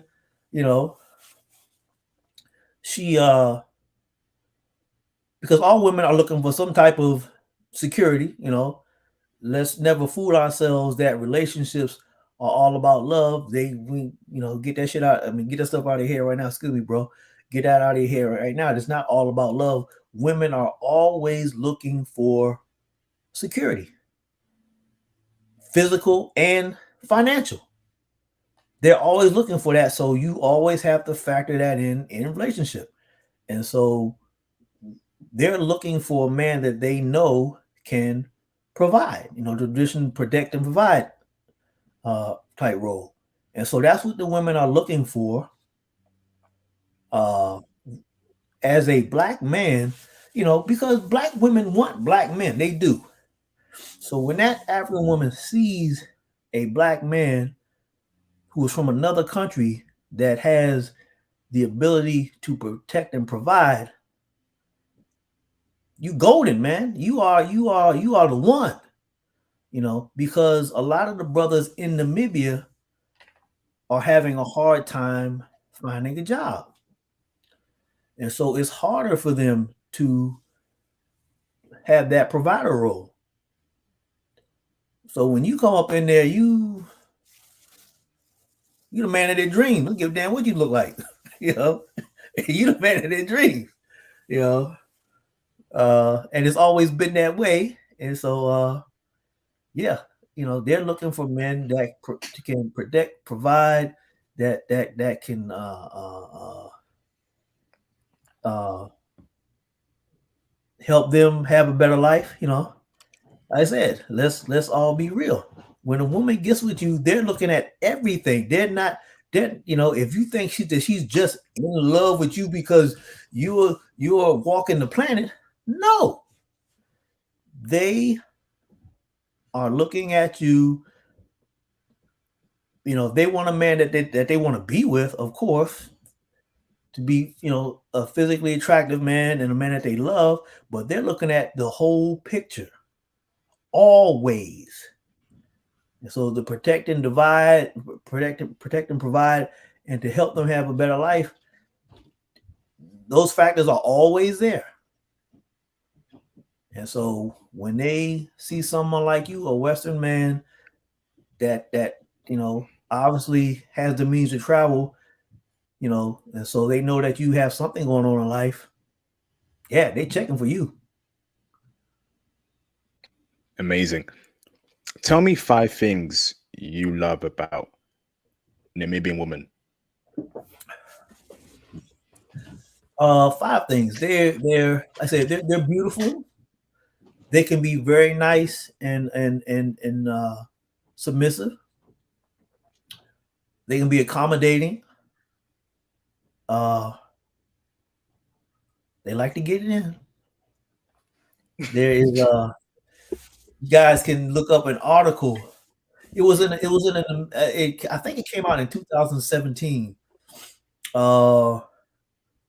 you know. She because all women are looking for some type of security, let's never fool ourselves that relationships are all about love. Get that shit out. I mean, get that stuff out of here right now. Excuse me, bro. Get that out of here right now. It's not all about love. Women are always looking for security, physical and financial. They're always looking for that. So you always have to factor that in relationship. And so they're looking for a man that they know can provide, tradition, protect, and provide type role. And so that's what the women are looking for. Uh, as a black man, because black women want black men, they do. So when that African woman sees a black man who is from another country that has the ability to protect and provide, you golden, man. You are the one. Because a lot of the brothers in Namibia are having a hard time finding a job. And so it's harder for them to have that provider role. So when you come up in there, you the man of their dreams. Don't give a damn what you look like. you know, you the man of their dreams. You know, and it's always been that way. And so, yeah, they're looking for men that can protect, provide, that can help them have a better life. Like I said, let's all be real. When a woman gets with you, they're looking at everything. They're not that if you think she's just in love with you because you're walking the planet, no. They are looking at you. They want a man that they want to be with, of course, to be, a physically attractive man and a man that they love, but they're looking at the whole picture always. And so the protect and divide, protect and provide, and to help them have a better life, those factors are always there. And so when they see someone like you, a Western man that obviously has the means to travel, and so they know that you have something going on in life, yeah, they checking for you. Amazing. Tell me 5 things you love about Namibian women. 5 things. I said they're beautiful. They can be very nice and submissive. They can be accommodating. They like to get it in. There is you guys can look up an article. I think it came out in 2017. In a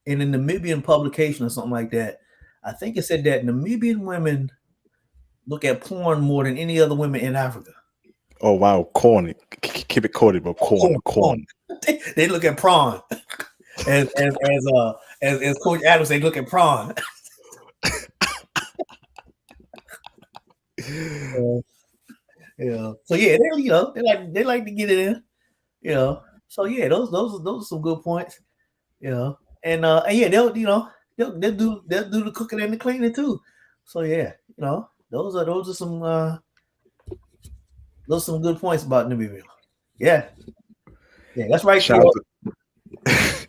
Namibian publication or something like that. I think it said that Namibian women look at porn more than any other women in Africa. Oh wow, corn. Keep it coded, bro. Corn. They look at prawn. As Coach Adams, they look at prawn. So yeah, they like to get it in. So yeah, those are some good points. and yeah, they'll do the cooking and the cleaning too. So yeah, those are some good points about Namibia. Yeah, yeah, that's right, Shout out Theo. to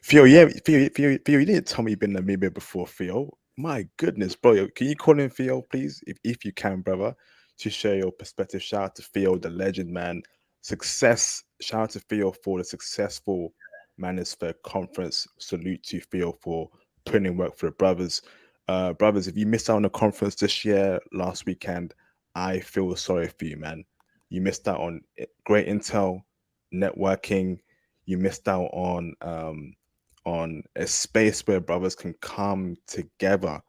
Theo. Yeah, Theo, you didn't tell me you've been to Namibia before, Theo. My goodness, bro. Can you call him Theo, please, if you can, brother, to share your perspective? Shout out to Theo, the legend, man. Success. Shout out to Theo for the successful Manosphere conference. Salute to Theo for putting in work for the brothers. Brothers, if you missed out on the conference this year, last weekend, I feel sorry for you, man. You missed out on great intel, networking. You missed out on a space where brothers can come together,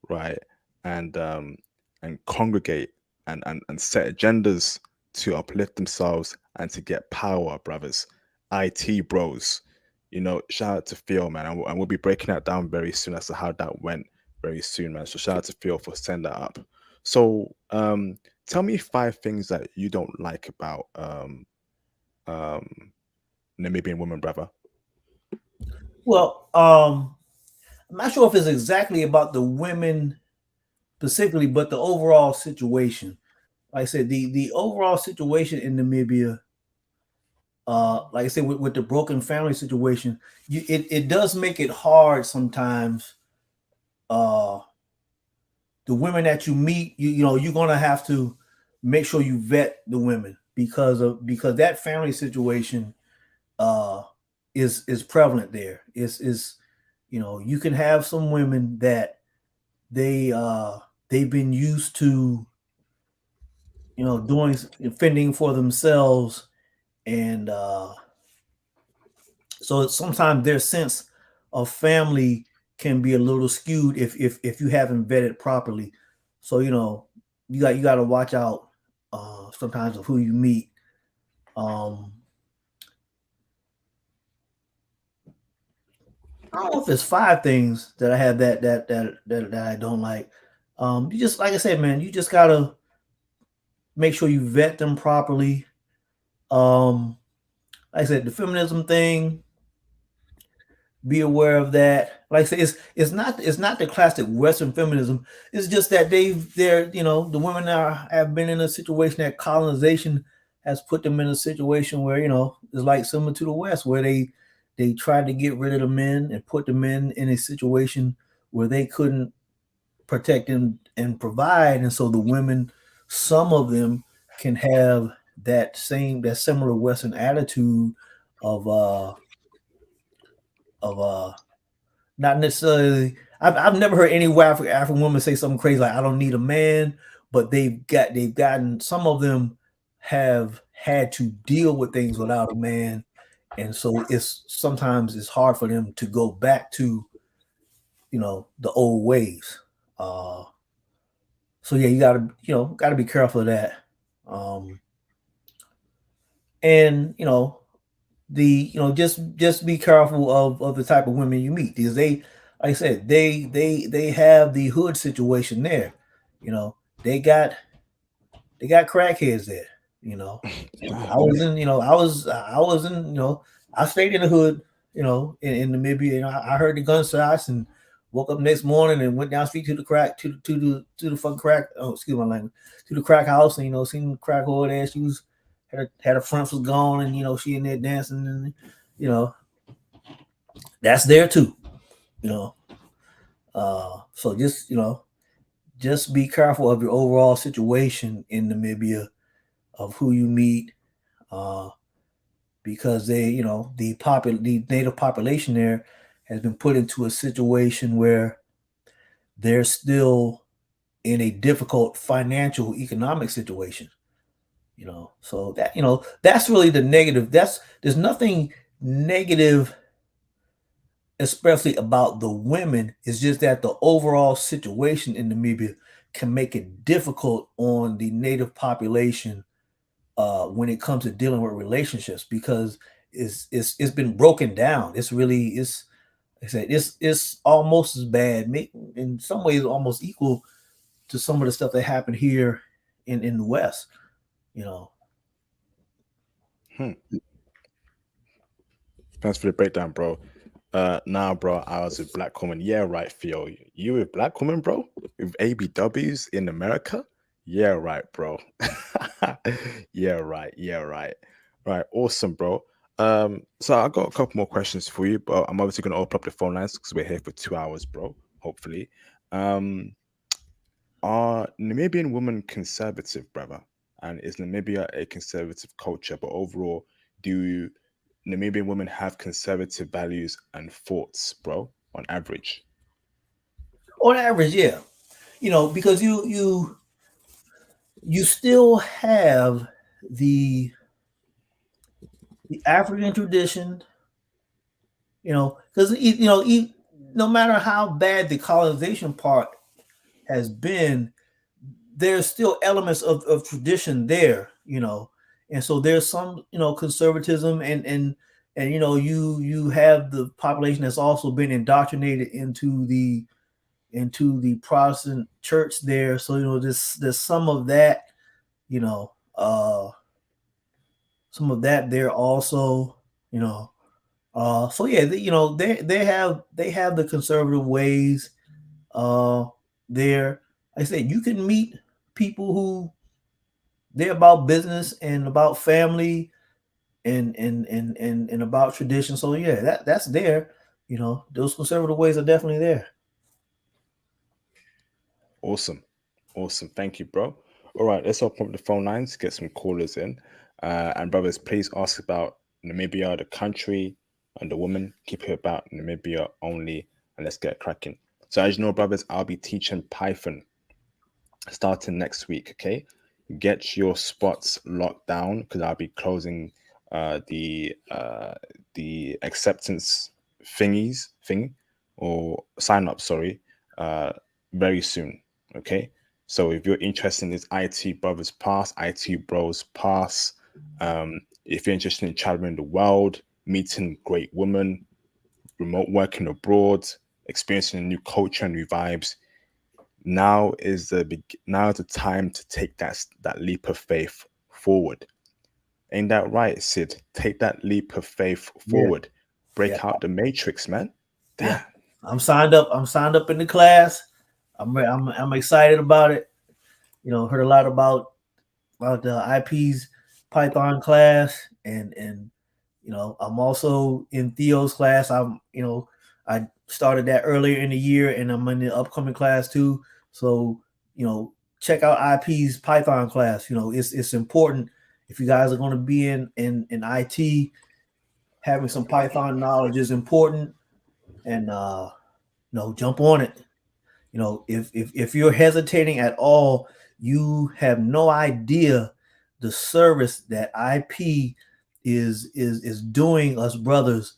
right, and and congregate and set agendas to uplift themselves and to get power, brothers. IT bros, shout out to Phil, man, and we'll be breaking that down very soon as to how that went very soon, man. So shout out to Phil for sending that up. So tell me 5 things that you don't like about um Namibian women, brother. Well, I'm not sure if it's exactly about the women specifically, but the overall situation. Like I said, the overall situation in Namibia, like I said, with the broken family situation, it does make it hard sometimes. Uh, the women that you meet, you're gonna have to make sure you vet the women because that family situation uh is prevalent there. Is you can have some women that they've been used to doing fending for themselves, and so sometimes their sense of family can be a little skewed if you haven't vetted properly. So you got to watch out sometimes of who you meet. um I don't know if there's 5 things that I have that I don't like. You just, like I said, man, you just gotta make sure you vet them properly. um like I said, the feminism thing, be aware of that. Like I say, it's not the classic Western feminism. It's just that they're the women have been in a situation that colonization has put them in a situation where it's like similar to the West, where they tried to get rid of the men and put the men in a situation where they couldn't protect and provide, and so the women, some of them, can have that similar Western attitude of of not necessarily. I've never heard any African woman say something crazy like "I don't need a man," but they've gotten, some of them have had to deal with things without a man, and so it's hard for them to go back to the old ways. Uh, so yeah, you gotta be careful of that. Um, and just be careful of the type of women you meet, because like I said, they have the hood situation there. you know they got they got crackheads there. you know I was in you know I was in I stayed in the hood, in Namibia. I heard the gunshots and woke up next morning and went down the street to the crack to the fucking crack, oh, excuse my language, to the crack house, and seen the crack whore there. She was had her fronts was gone, and she in there dancing, and you know that's there too. you know so just be careful of your overall situation in Namibia, of who you meet, uh because the native population there has been put into a situation where they're still in a difficult financial economic situation. So that's really the negative. There's nothing negative, especially about the women. It's just that the overall situation in Namibia can make it difficult on the native population when it comes to dealing with relationships, because it's been broken down. It's like I said, it's almost as bad, in some ways almost equal to some of the stuff that happened here in the West. You know, Hmm. Thanks for the breakdown, bro. Nah, bro, I was with black woman. Yeah, right, Theo. You with black woman, bro? With ABWs in America? Yeah, right, bro. Yeah, right. Yeah, right. Right, awesome, bro. So I got a couple more questions for you, but I'm obviously gonna open up the phone lines because we're here for 2 hours, bro. Hopefully. Um, are Namibian women conservative, brother? And is Namibia a conservative culture? But overall, do Namibian women have conservative values and thoughts, bro, on average? On average, yeah. Because you still have the the African tradition, because no matter how bad the colonization part has been, there's still elements of tradition there, and so there's some conservatism, and you have the population that's also been indoctrinated into the Protestant church there. So there's you know some of that there also, you know so yeah, they have the conservative ways uh there. Like I said, you can meet people who they're about business and about family and about tradition. So yeah, that's there. Those conservative ways are definitely there. Awesome. Awesome. Thank you, bro. All right, let's open up the phone lines, get some callers in. And brothers, please ask about Namibia, the country, and the woman. Keep it about Namibia only, and let's get cracking. So, as you know, brothers, I'll be teaching Python starting next week. Okay, get your spots locked down because I'll be closing uh, the uh, the acceptance thing or sign up. Sorry, uh, very soon. Okay, so if you're interested in this IT Brothers Pass, IT Bros Pass, if you're interested in traveling the world, meeting great women, remote working abroad, experiencing a new culture and new vibes, now is the time to take that leap of faith forward. Ain't that right, Sid? Take that leap of faith Yeah, forward. yeah, Break out the matrix, man. yeah. Damn. I'm signed up in the class. I'm excited about it. Heard a lot about the IP's Python class, and I'm also in Theo's class. I started that earlier in the year, and I'm in the upcoming class too. So check out IP's Python class. It's important if you guys are going to be in IT. Having some Python knowledge is important, and jump on it. If you're hesitating at all, you have no idea the service that IP is doing us brothers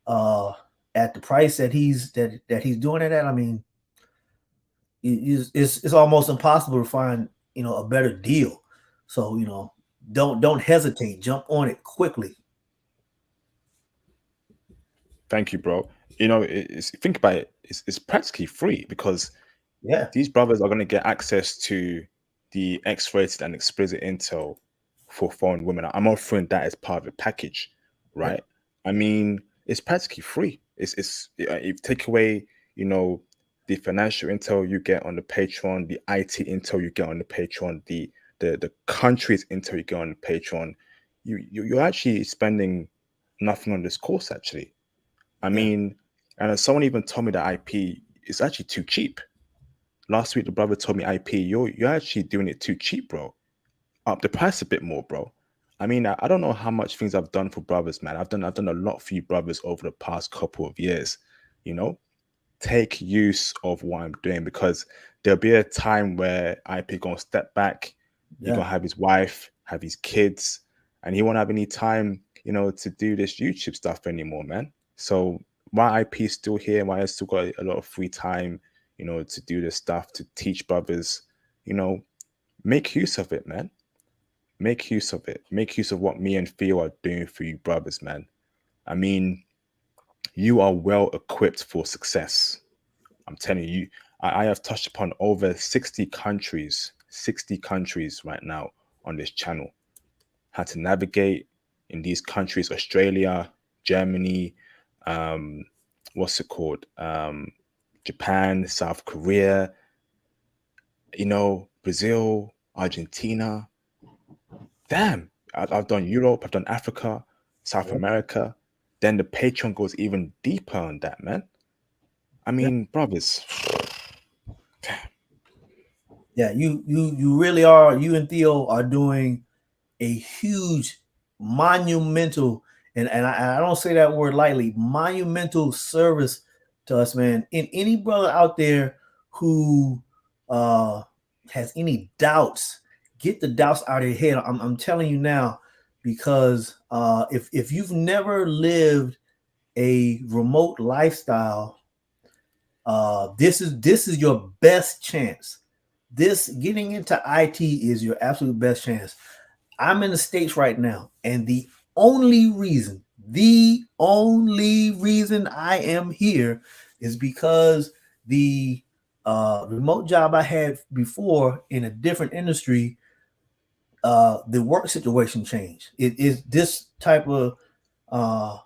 uh at the price that he's doing it at. I mean, it's almost impossible to find a better deal. So don't hesitate, jump on it quickly. Thank you, bro. Think about it. It's practically free because Yeah, these brothers are going to get access to the X-rated and explicit intel for foreign women. I'm offering that as part of the package, yeah, right? I mean, it's practically free. If take away, you know, the financial intel you get on the Patreon, the IT intel you get on the Patreon, the countries intel you get on the Patreon, you're actually spending nothing on this course actually. I yeah, mean, and someone even told me that IP is actually too cheap. Last week, the brother told me, IP, you're actually doing it too cheap, bro. Up the price a bit more, bro. I mean, I don't know how much things I've done for brothers, man. I've done a lot for you brothers over the past couple of years. You know, take use of what I'm doing because there'll be a time where IP gonna step back. He yeah, gonna have his wife, have his kids, and he won't have any time, to do this YouTube stuff anymore, man. So my IP is still here, why I still got a lot of free time, to do this stuff, to teach brothers, you know, make use of it, man. Make use of it. Make use of what me and Theo are doing for you brothers, man. I mean, you are well equipped for success. I'm telling you, I have touched upon over 60 countries right now on this channel. How to navigate in these countries: Australia, Germany, um, what's it called? Japan, South Korea, Brazil, Argentina. Damn, I've done Europe, I've done Africa, South Yep. America. Then the Patreon goes even deeper on that, man. I Yeah. mean, brothers. Yeah, you really are. You and Theo are doing a huge, monumental, and I don't say that word lightly, monumental service to us, man. And any brother out there who has any doubts, get the doubts out of your head. I'm telling you now, because if you've never lived a remote lifestyle, this is your best chance. This getting into IT is your absolute best chance. I'm in the States right now, and the only reason I am here is because the remote job I had before in a different industry, the work situation changed. It is this type of uh,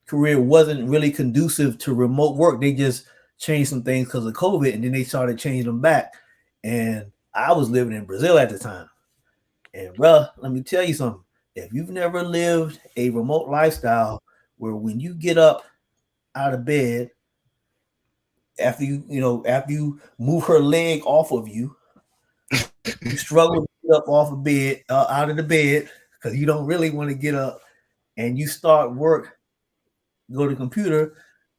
career wasn't really conducive to remote work. They just changed some things because of COVID, and then they started changing them back. And I was living in Brazil at the time. And bro, let me tell you something. If you've never lived a remote lifestyle where when you get up out of bed, after you move her leg off of you, you struggle to get up off of bed, out of the bed, because you don't really want to get up, and you start work, go to the computer,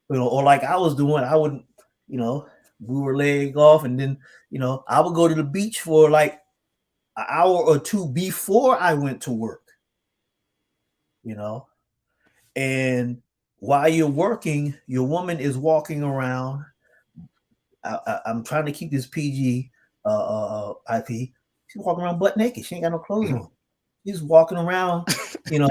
or like I was doing, I would, move her leg off, and then, I would go to the beach for like an hour or two before I went to work, you know, and while you're working, your woman is walking around. I'm trying to keep this PG, IP. She's walking around butt naked. She ain't got no clothes on. She's walking around. You know,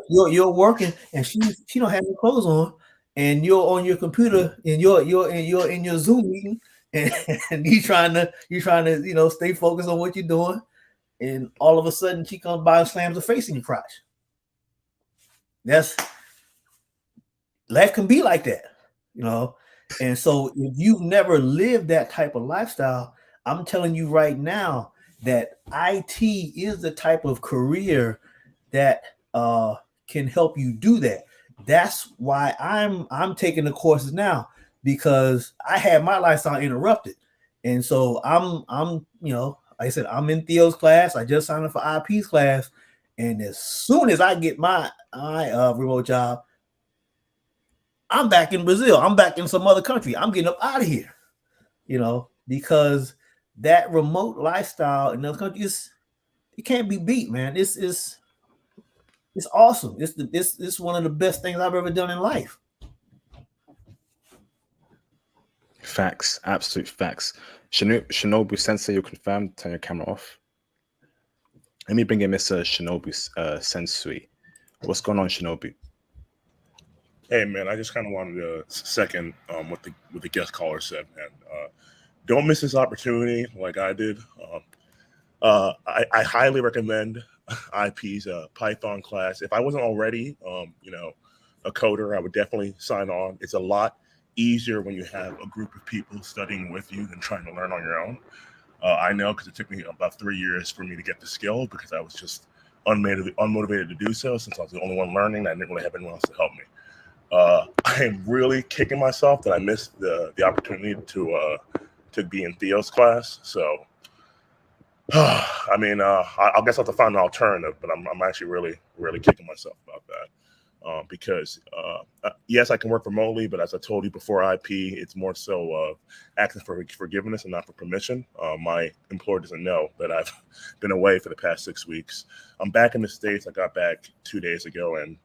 you're working, and she don't have no clothes on, and you're on your computer, and you're in your Zoom meeting, and, and you're trying to stay focused on what you're doing, and all of a sudden she comes by and slams her face in your crotch. That's life can be like that, you know. And so if you've never lived that type of lifestyle, I'm telling you right now that IT is the type of career that can help you do that. That's why I'm taking the courses now, because I had my lifestyle interrupted. And so I'm like I said, I'm in Theo's class. I just signed up for IP's class. And as soon as I get my remote job, I'm back in Brazil. I'm back in some other country. I'm getting up out of here, because that remote lifestyle in other countries, it can't be beat, man. It's awesome. It's one of the best things I've ever done in life. Facts, absolute facts. Shinobu Sensei, you're confirmed. Turn your camera off. Let me bring in Mr. Shinobu Sensei. What's going on, Shinobu? Hey man, I just kind of wanted to second what the guest caller said, man. Don't miss this opportunity like I did. I highly recommend IP's Python class. If I wasn't already, a coder, I would definitely sign on. It's a lot easier when you have a group of people studying with you than trying to learn on your own. I know, because it took me about 3 years for me to get the skill, because I was just unmotivated to do so, since I was the only one learning. I didn't really have anyone else to help me. I am really kicking myself that I missed the opportunity to be in Theo's class. So, I mean, I guess I'll have to find an alternative, but I'm actually really, really kicking myself about that. Because yes, I can work remotely, but as I told you before, IP, it's more so asking for forgiveness and not for permission. My employer doesn't know that I've been away for the past 6 weeks. I'm back in the States. I got back 2 days ago, and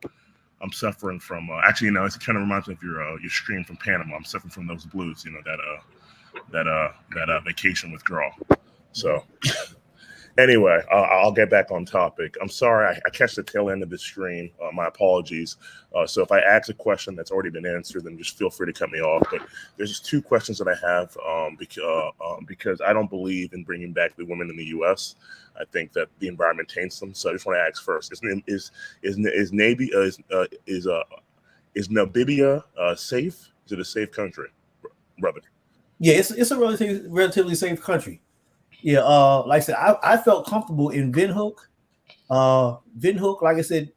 I'm suffering from actually, it kind of reminds me of your stream from Panama. I'm suffering from those blues, that vacation withdrawal. So anyway, I'll get back on topic. I'm sorry, I catch the tail end of the stream. My apologies. So if I ask a question that's already been answered, then just feel free to cut me off. But there's just 2 questions that I have because I don't believe in bringing back the women in the U.S. I think that the environment taints them. So I just want to ask first: is Namibia safe? Is it a safe country, brother? Yeah, it's a relatively safe country. Yeah, like I said, I felt comfortable in Windhoek. Windhoek, like I said,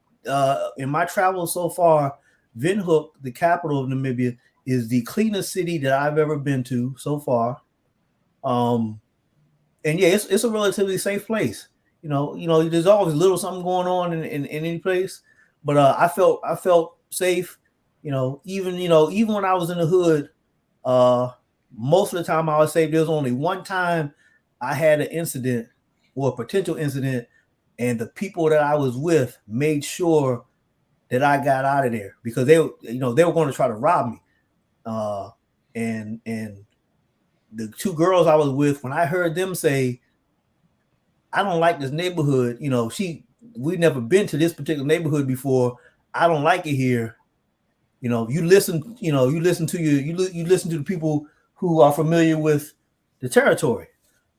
in my travels so far, Windhoek, the capital of Namibia, is the cleanest city that I've ever been to so far. And yeah, it's a relatively safe place. There's always a little something going on in any place, but I felt safe. Even when I was in the hood, most of the time I was safe. There was only one time I had an incident or a potential incident, and the people that I was with made sure that I got out of there because they were going to try to rob me. And the two girls I was with, when I heard them say, "I don't like this neighborhood," we'd never been to this particular neighborhood before. I don't like it here. You listen to you listen to the people who are familiar with the territory.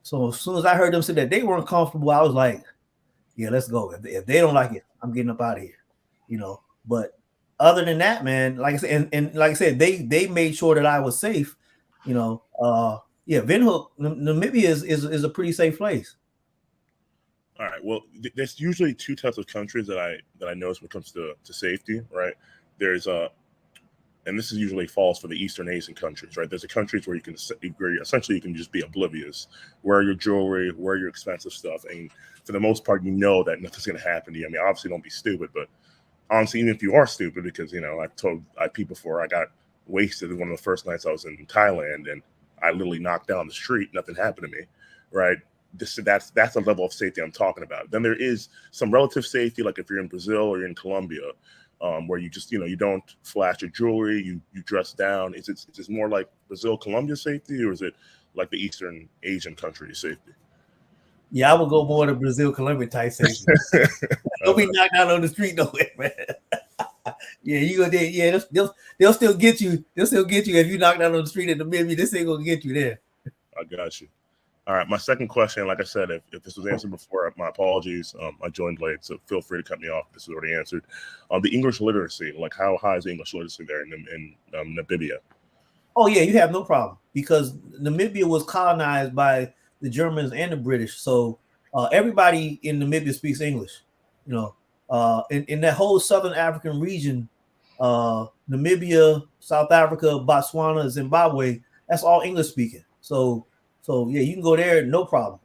So as soon as I heard them say that they weren't comfortable, I was like, yeah, let's go. If they don't like it, I'm getting up out of here. But other than that, man, like I said, and like I said, they made sure that I was safe. Yeah, Windhoek, Namibia is a pretty safe place. All right. Well, there's usually two types of countries that I notice when it comes to safety, right? There's and this is usually falls for the Eastern Asian countries, right? There's the countries where essentially you can just be oblivious, wear your jewelry, wear your expensive stuff, and for the most part, you know that nothing's going to happen to you. I mean, obviously, don't be stupid, but honestly, even if you are stupid, because I've told IP before, I got wasted one of the first nights I was in Thailand, and I literally knocked down the street, nothing happened to me, right? That's a level of safety I'm talking about. Then there is some relative safety, like if you're in Brazil or you're in Colombia, where you just you don't flash your jewelry, you dress down. Is it more like Brazil, Colombia safety, or is it like the Eastern Asian countries safety? Yeah, I would go more to Brazil, Colombia type safety. Don't be knocked out on the street nowhere, man. Yeah, you go there. Yeah, they'll still get you. They'll still get you if you knock out on the street in Namibia. This ain't gonna get you there. I got you. All right, my second question, like I said, if this was answered before, my apologies. I joined late, so feel free to cut me off if this is already answered. The English literacy, like how high is the English literacy there in Namibia? Oh yeah, you have no problem because Namibia was colonized by the Germans and the British, so everybody in Namibia speaks English. In that whole Southern African region, Namibia, South Africa, Botswana, Zimbabwe, that's all English speaking. So yeah, you can go there, no problem.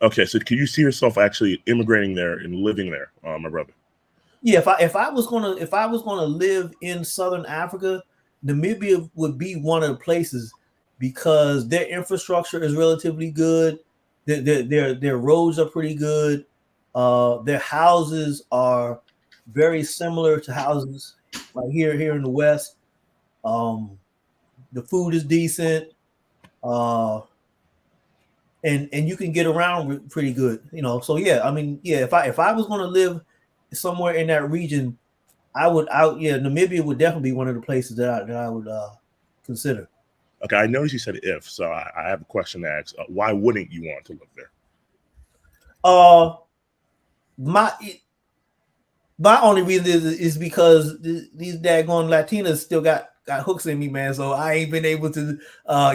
Okay, so can you see yourself actually immigrating there and living there, my brother? Yeah, if I was gonna live in Southern Africa, Namibia would be one of the places because their infrastructure is relatively good. Their roads are pretty good. Their houses are very similar to houses like here in the West. The food is decent. And you can get around pretty good, So yeah, I mean, yeah, if I was going to live somewhere in that region, Namibia would definitely be one of the places that I would consider. Okay, I noticed you said if, so I have a question to ask. Why wouldn't you want to live there? My only reason is because these daggone Latinas still got hooks in me, man. So I ain't been able to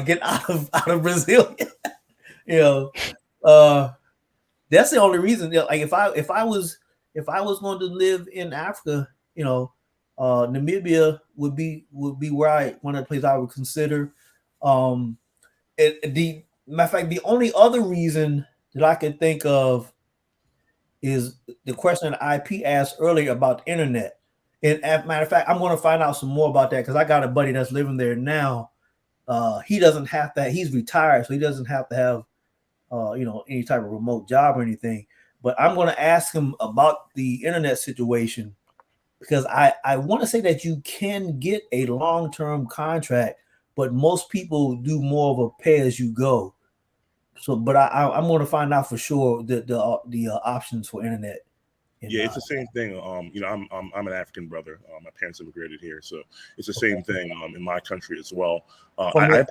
get out of Brazil. That's the only reason. Like if I was going to live in Africa, Namibia would be where one of the places I would consider. The matter of fact, the only other reason that I could think of is the question that IP asked earlier about the internet. And as a matter of fact, I'm going to find out some more about that because I got a buddy that's living there now. He doesn't have to. He's retired, so he doesn't have to have any type of remote job or anything. But I'm going to ask him about the internet situation because I want to say that you can get a long-term contract, but most people do more of a pay-as-you-go. So, but I'm going to find out for sure the options for internet. Yeah, it's the same thing. I'm an African brother. My parents immigrated here, so it's the same thing in my country as well. I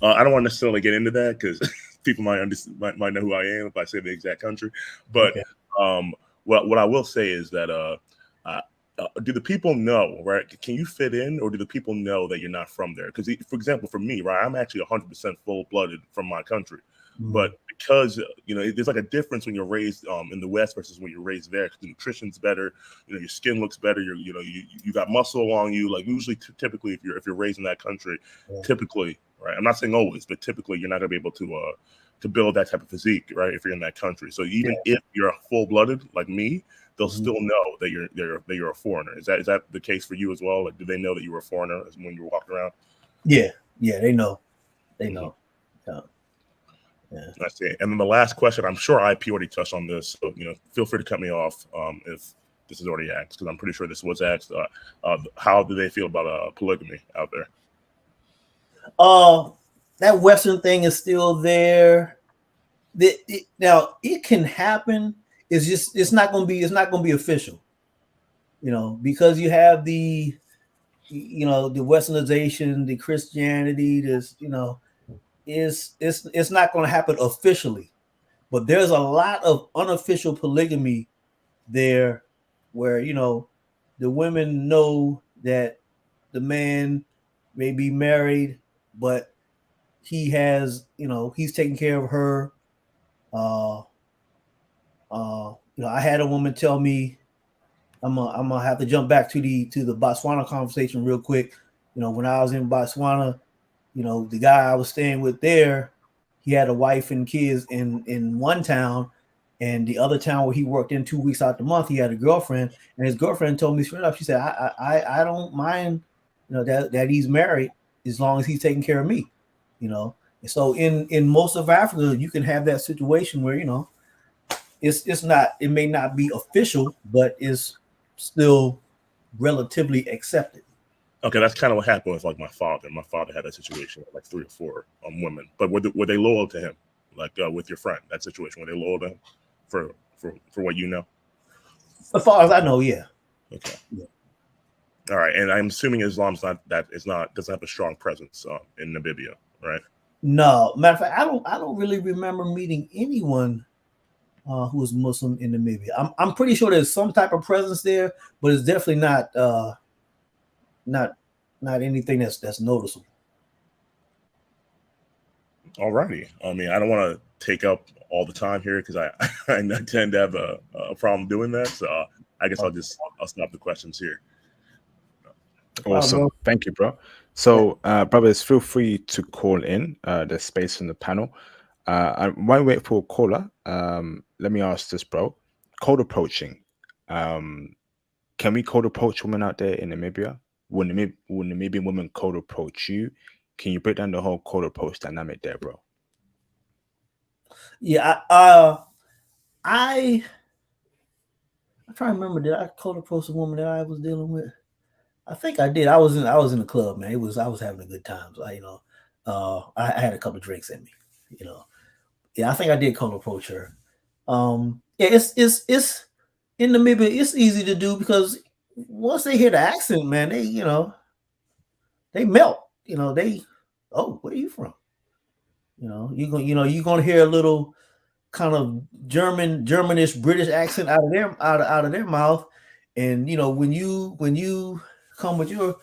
don't want to necessarily get into that because people might know who I am if I say the exact country. But what I will say is that do the people know, right? Can you fit in, or do the people know that you're not from there? Because, for example, for me, right, I'm actually 100% full-blooded from my country, but because there's like a difference when you're raised in the West versus when you're raised there. 'Cause the nutrition's better, your skin looks better. You got muscle on you. Like usually, typically, if you're raised in that country, typically, right? I'm not saying always, but typically, you're not gonna be able to build that type of physique, right? If you're in that country, so even if you're full-blooded like me, they'll still know that you're a foreigner. Is that the case for you as well? Like, do they know that you were a foreigner when you were walking around? Yeah, they know. They know. Yeah. I see. And then the last question, I'm sure IP already touched on this, so feel free to cut me off if this is already asked, because I'm pretty sure this was asked. How do they feel about polygamy out there? That Western thing is still there. Now it can happen. It's not going to be official, because you have the Westernization, the Christianity. It's not going to happen officially, but there's a lot of unofficial polygamy there, where the women know that the man may be married, but he has he's taking care of her. I had a woman tell me, I'm gonna have to jump back to the Botswana conversation real quick. When I was in Botswana, the guy I was staying with there, he had a wife and kids in one town, and the other town where he worked in 2 weeks out the month, he had a girlfriend, and his girlfriend told me straight up, she said, I don't mind, that he's married as long as he's taking care of me, And so in most of Africa, you can have that situation where it may not be official, but it's still relatively accepted. Okay, that's kind of what happened with like my father. My father had a situation with like 3 or 4 women, but were they loyal to him? Like with your friend, that situation, were they loyal to him for what you know? As far as I know, yeah. Okay. Yeah. All right, and I'm assuming Islam's doesn't have a strong presence in Namibia, right? No, matter of fact, I don't really remember meeting anyone who was Muslim in Namibia. I'm pretty sure there's some type of presence there, but it's definitely not anything that's noticeable. All righty. I mean, I don't want to take up all the time here because I tend to have a problem doing that. So I guess I'll stop the questions here. Awesome. Thank you, bro. So, brothers, feel free to call in. There's space in the panel. While we wait for a caller, let me ask this, bro. Cold approaching. Can we cold approach women out there in Namibia? Will Namibian women cold approach you? Can you break down the whole cold approach dynamic there, bro? Yeah, I'm trying to remember. Did I cold approach a woman that I was dealing with? I think I did. I was in the club, man. I was having a good time. So, I had a couple of drinks in me. Yeah, I think I did cold approach her. Yeah, it's in Namibia. It's easy to do because once they hear the accent, man, they melt. Where are you from? You're gonna hear a little kind of Germanish British accent out of their mouth, and when you come with your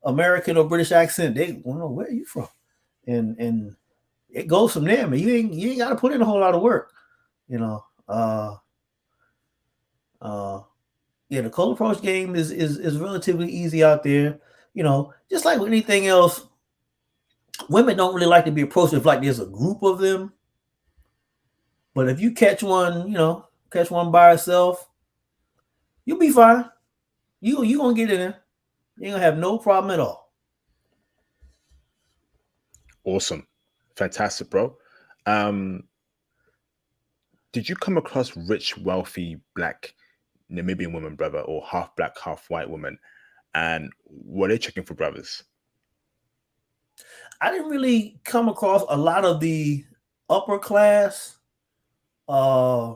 American or British accent, they want to know where are you from, and it goes from there, man. You ain't got to put in a whole lot of work, Yeah, the cold approach game is relatively easy out there, just like with anything else. Women don't really like to be approached if like there's a group of them. But if you catch one by herself, you'll be fine. You gonna get in there. You're gonna have no problem at all. Awesome. Fantastic, bro. Did you come across rich, wealthy, black Namibian women, brother, or half black, half white women? And were they checking for brothers? I didn't really come across a lot of the upper class. I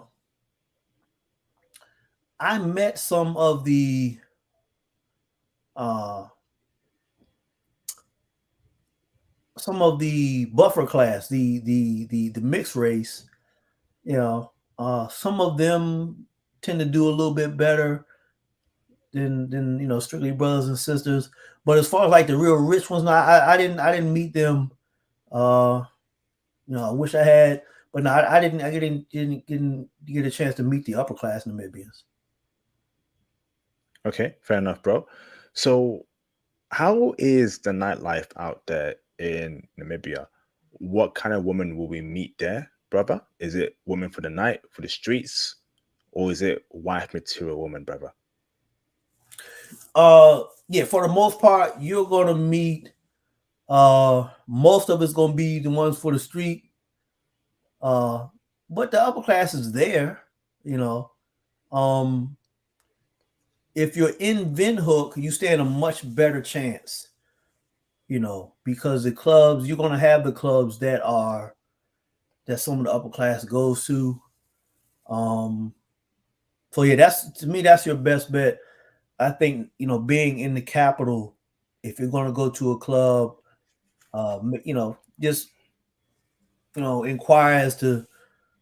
met some of the buffer class, the mixed race. Some of them tend to do a little bit better. than strictly brothers and sisters. But as far as like the real rich ones, no, I didn't meet them. I wish I had, but no, I didn't get a chance to meet the upper class Namibians. Okay, fair enough, bro. So, how is the nightlife out there in Namibia? What kind of woman will we meet there, brother? Is it woman for the night, for the streets, or is it wife material woman, brother? Yeah, for the most part, you're gonna meet. Most of it's gonna be the ones for the street. Uh, but the upper class is there. You know, um, if you're in Windhoek, you stand a much better chance. Because the clubs you're gonna have the clubs that some of the upper class goes to. Um, so yeah, that's to me that's your best bet. I think being in the capital, if you're gonna go to a club, just inquire as to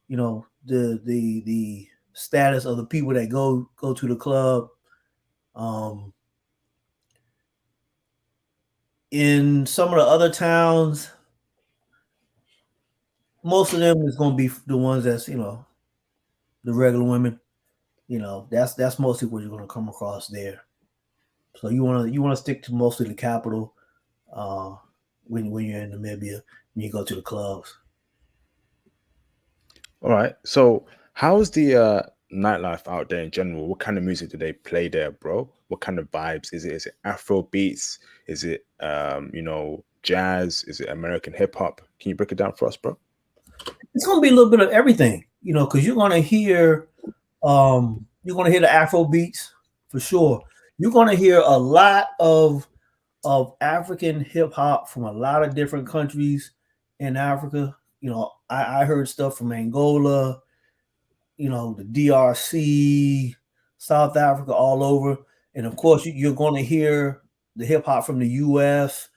the status of the people that go to the club. Um, in some of the other towns, most of them is going to be the ones that's the regular women. That's mostly what you're going to come across there. So you want to stick to mostly the capital uh, when you're in Namibia when you go to the clubs. All right. So, how's the nightlife out there in general? What kind of music do they play there, bro? What kind of vibes is it? Is it Afro beats? Is it jazz? Is it American hip hop? Can you break it down for us, bro? It's going to be a little bit of everything, because you're going to hear the Afro beats for sure. You're going to hear a lot of African hip hop from a lot of different countries in Africa. I heard stuff from Angola, the DRC, South Africa, all over. And of course, you're going to hear the hip hop from the US.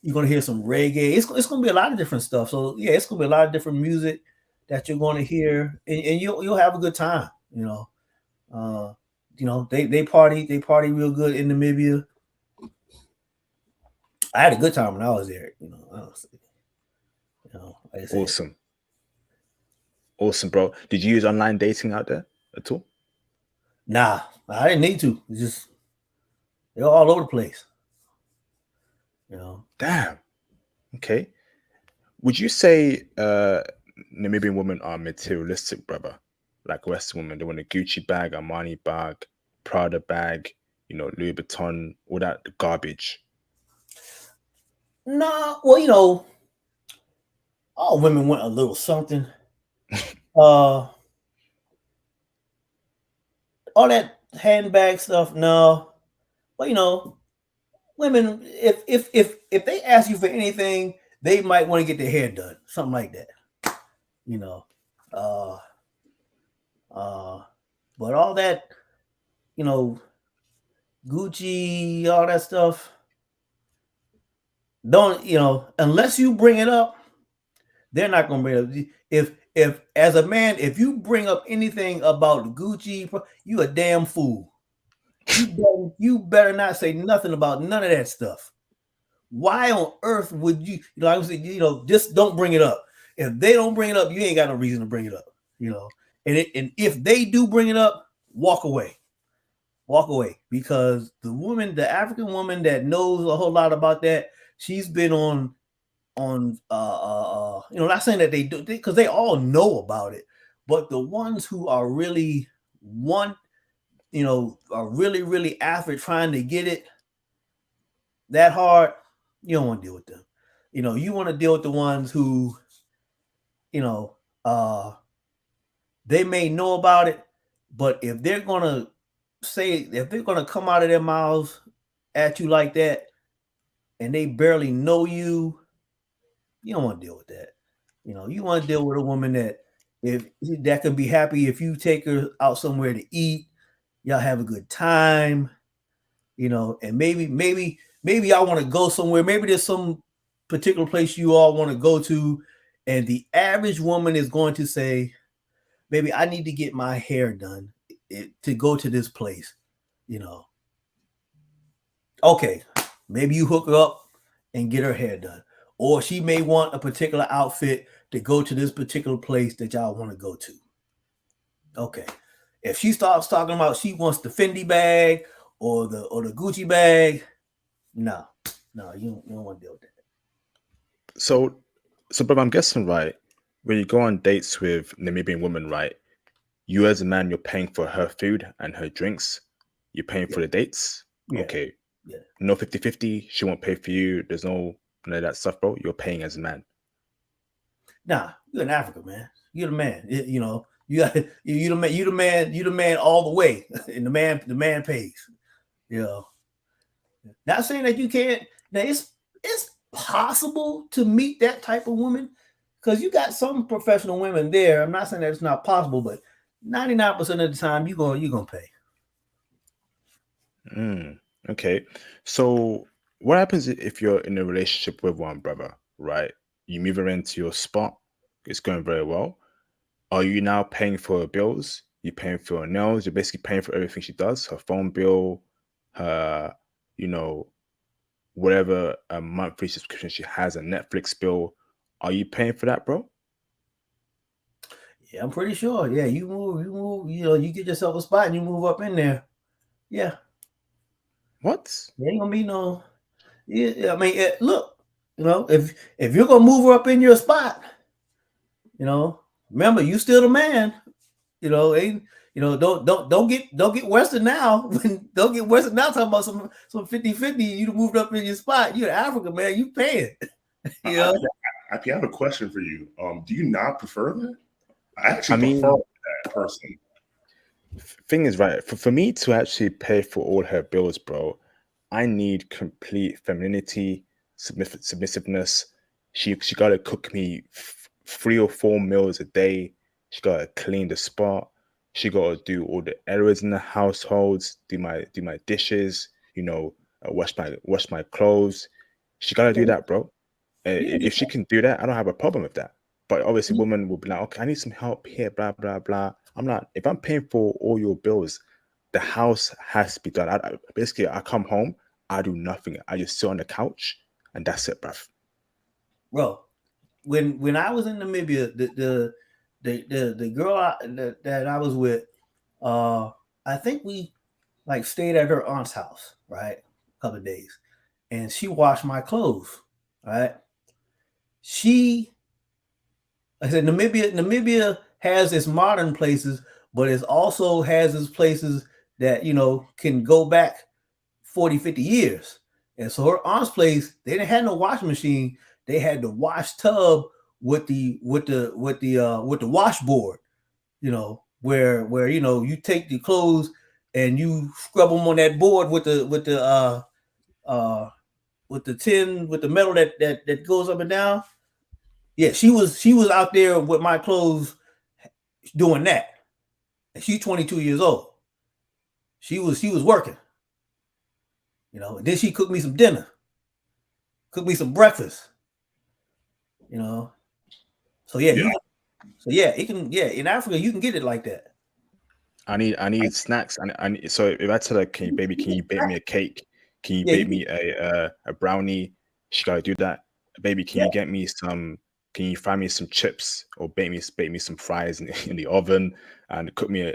You're going to hear some reggae. It's going to be a lot of different stuff. So yeah, it's going to be a lot of different music that you're going to hear, and you'll have a good time. They party real good in Namibia. I had a good time when I was there. Honestly, like I said, Awesome. Awesome, bro. Did you use online dating out there at all? nah, I didn't need to. It's just they're all over the place. Damn. Okay. Would you say Namibian women are materialistic, brother? Like Western women, they want a Gucci bag, Armani bag, Prada bag, Louis Vuitton, all that garbage. Nah, well, all women want a little something. All that handbag stuff, no. But women, if they ask you for anything, they might want to get their hair done, something like that. You know, uh, but all that, Gucci, all that stuff, don't unless you bring it up, they're not gonna bring it up. If as a man, if you bring up anything about Gucci, you a damn fool. You better not say nothing about none of that stuff. Why on earth would you? I was just don't bring it up. If they don't bring it up, you ain't got no reason to bring it up. And if they do bring it up, walk away. Walk away, because the African woman that knows a whole lot about that, she's been on not saying that they do, because they all know about it, but the ones who are really are really, really after trying to get it that hard, you don't want to deal with them. You want to deal with the ones who, you know, uh, they may know about it, but if they're gonna come out of their mouths at you like that, and they barely know you, you don't want to deal with that. You want to deal with a woman that can be happy if you take her out somewhere to eat, y'all have a good time, and maybe I want to go somewhere. Maybe there's some particular place you all want to go to, and the average woman is going to say, "Baby, I need to get my hair done to go to this place," Okay, maybe you hook her up and get her hair done, or she may want a particular outfit to go to this particular place that y'all want to go to. Okay, if she starts talking about she wants the Fendi bag or the Gucci bag, no, you don't want to deal with that. So, but I'm guessing, right, when you go on dates with Namibian women, right, you as a man, you're paying for her food and her drinks. You're paying Yeah, for the dates. yeah, Okay. yeah. No 50-50. She won't pay for you. There's no none of that stuff, bro. You're paying as a man. Nah, you're in Africa, man. You're the man. You know, you got you the man. You the man. You the man all the way, and the man pays. You know, not saying that you can't. Now it's possible to meet that type of woman because you got some professional women there. I'm not saying that it's not possible, but 99% of the time you gonna pay. Mm, okay. So, what happens if you're in a relationship with one brother, right? You move her into your spot. It's going very well. Are you now paying for her bills? You're paying for her nails. You're basically paying for everything she does, her phone bill, her, you know, whatever a monthly subscription she has, a Netflix bill. Are you paying for that, bro? Yeah, I'm pretty sure. Yeah, you move. You know, you get yourself a spot and you move up in there. Yeah, What? there ain't gonna be no. Yeah, I mean, look, if you're gonna move her up in your spot, remember you still the man. Ain't don't get Western now. Don't get Western now talking about some 50-50. You moved up in your spot. You're in Africa, man. You paying. You know. I have a question for you. Do you not prefer that? I I actually prefer mean, that person. thing is, right, for me to actually pay for all her bills, bro, I need complete femininity, submissiveness. She gotta cook me 3 or 4 meals a day. She gotta clean the spot. She gotta do all the errands in the households, do my dishes, wash my clothes. She gotta do that, bro. Yeah, If she can do that, I don't have a problem with that. But obviously, yeah, women will be like, okay, I need some help here, blah blah blah. I'm not. If I'm paying for all your bills, the house has to be done. Basically, I come home, I do nothing. I just sit on the couch, and that's it, bruv. bro. When I was in Namibia, the girl that I was with, uh, I think we like stayed at her aunt's house, right? A couple of days, and she washed my clothes, right? She I said Namibia has its modern places, but it also has its places that can go back 40, 50 years. And so her aunt's place, they didn't have no washing machine. They had the wash tub with the washboard, where you take the clothes and you scrub them on that board uh with the tin with the metal that goes up and down. Yeah, she was out there with my clothes doing that. And she's 22 years old. She was working, and then she cooked me some dinner, cooked me some breakfast, you know. So yeah, Yeah, in Africa you can get it like that. I need snacks. So if I tell her, can you bake me a cake? Can you Yeah, bake me a brownie? She gotta do that. Baby, can yeah, you get me some? Can you fry me some chips or bake me some fries in the oven and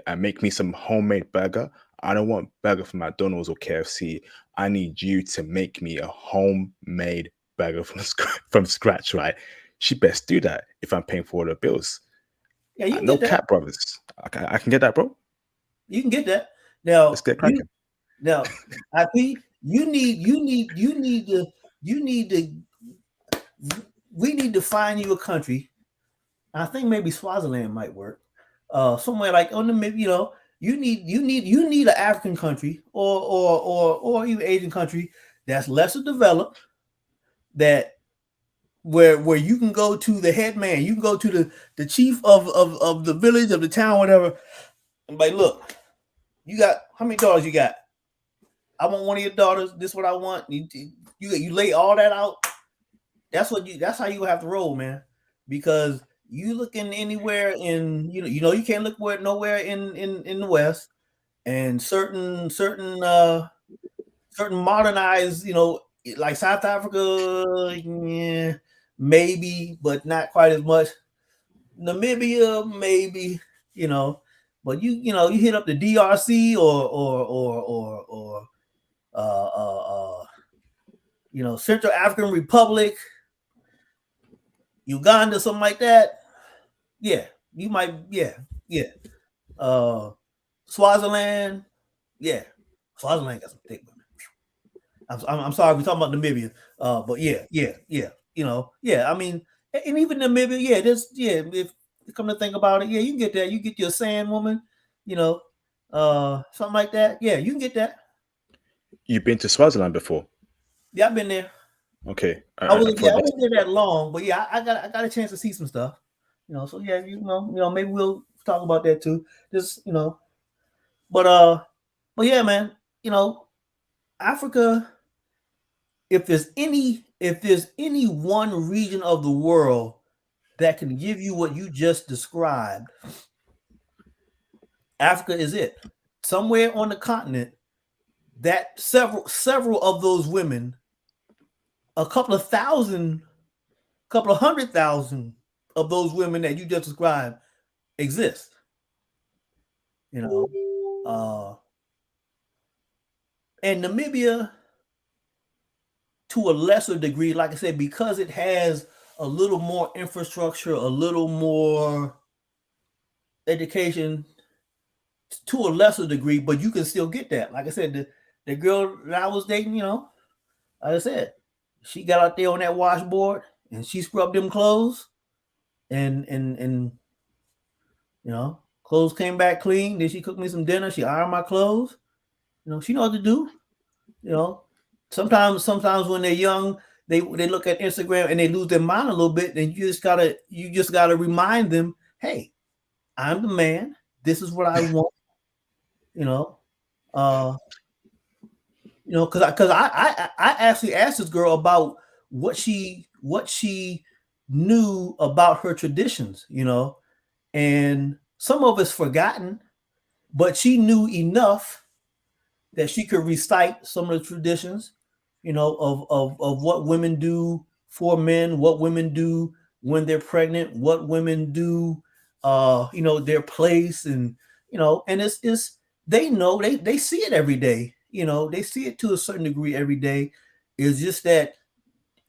and make me some homemade burger? I don't want burger from McDonald's or KFC. I need you to make me a homemade burger from scratch, right? She best do that if I'm paying for all the bills. yeah, you can No get that. cap, brothers. I can get that, bro. You can get that. Let's Now get you cracking. now I think you need to we need to find you a country. I think maybe Swaziland might work. Somewhere like on the maybe you need an African country or even Asian country that's lesser developed, that where you can go to the head man, you can go to the chief of the village, of the town, whatever, and like, look, you got how many daughters you got? I want one of your daughters. This is what I want. You lay all that out. That's how you have to roll, man. Because you looking anywhere in you can't look nowhere in the West, and certain certain modernized, like South Africa, yeah, maybe, but not quite as much. Namibia, maybe, but you hit up the DRC or Central African Republic, Uganda, something like that. Yeah, you might, yeah. Swaziland, yeah. Swaziland got some thick women. I'm sorry, we're talking about Namibia. But yeah. I mean, and even Namibia, yeah, if you come to think about it, yeah, you can get that. You get your sand woman, something like that. Yeah, you can get that. You've been to Swaziland before? Yeah, I've been there. Okay. I wasn't there that long, but yeah, I got a chance to see some stuff. So yeah, maybe we'll talk about that too. Just but yeah, man, Africa, if there's any one region of the world that can give you what you just described, Africa is it. Somewhere on the continent, that several of those women, a couple of 100,000 of those women that you just described exist. And Namibia, to a lesser degree, like I said, because it has a little more infrastructure, a little more education, to a lesser degree, but you can still get that. Like I said, the girl that I was dating, like I said, she got out there on that washboard and she scrubbed them clothes, and clothes came back clean. Then she cooked me some dinner. She ironed my clothes. She know what to do. Sometimes when they're young, they look at Instagram and they lose their mind a little bit. And you just gotta remind them, hey, I'm the man. This is what I want. Because I actually asked this girl about what she knew about her traditions, and some of it's forgotten, but she knew enough that she could recite some of the traditions, of what women do for men, what women do when they're pregnant, what women do, their place, and and it's they know they see it every day. They see it to a certain degree every day. It's just that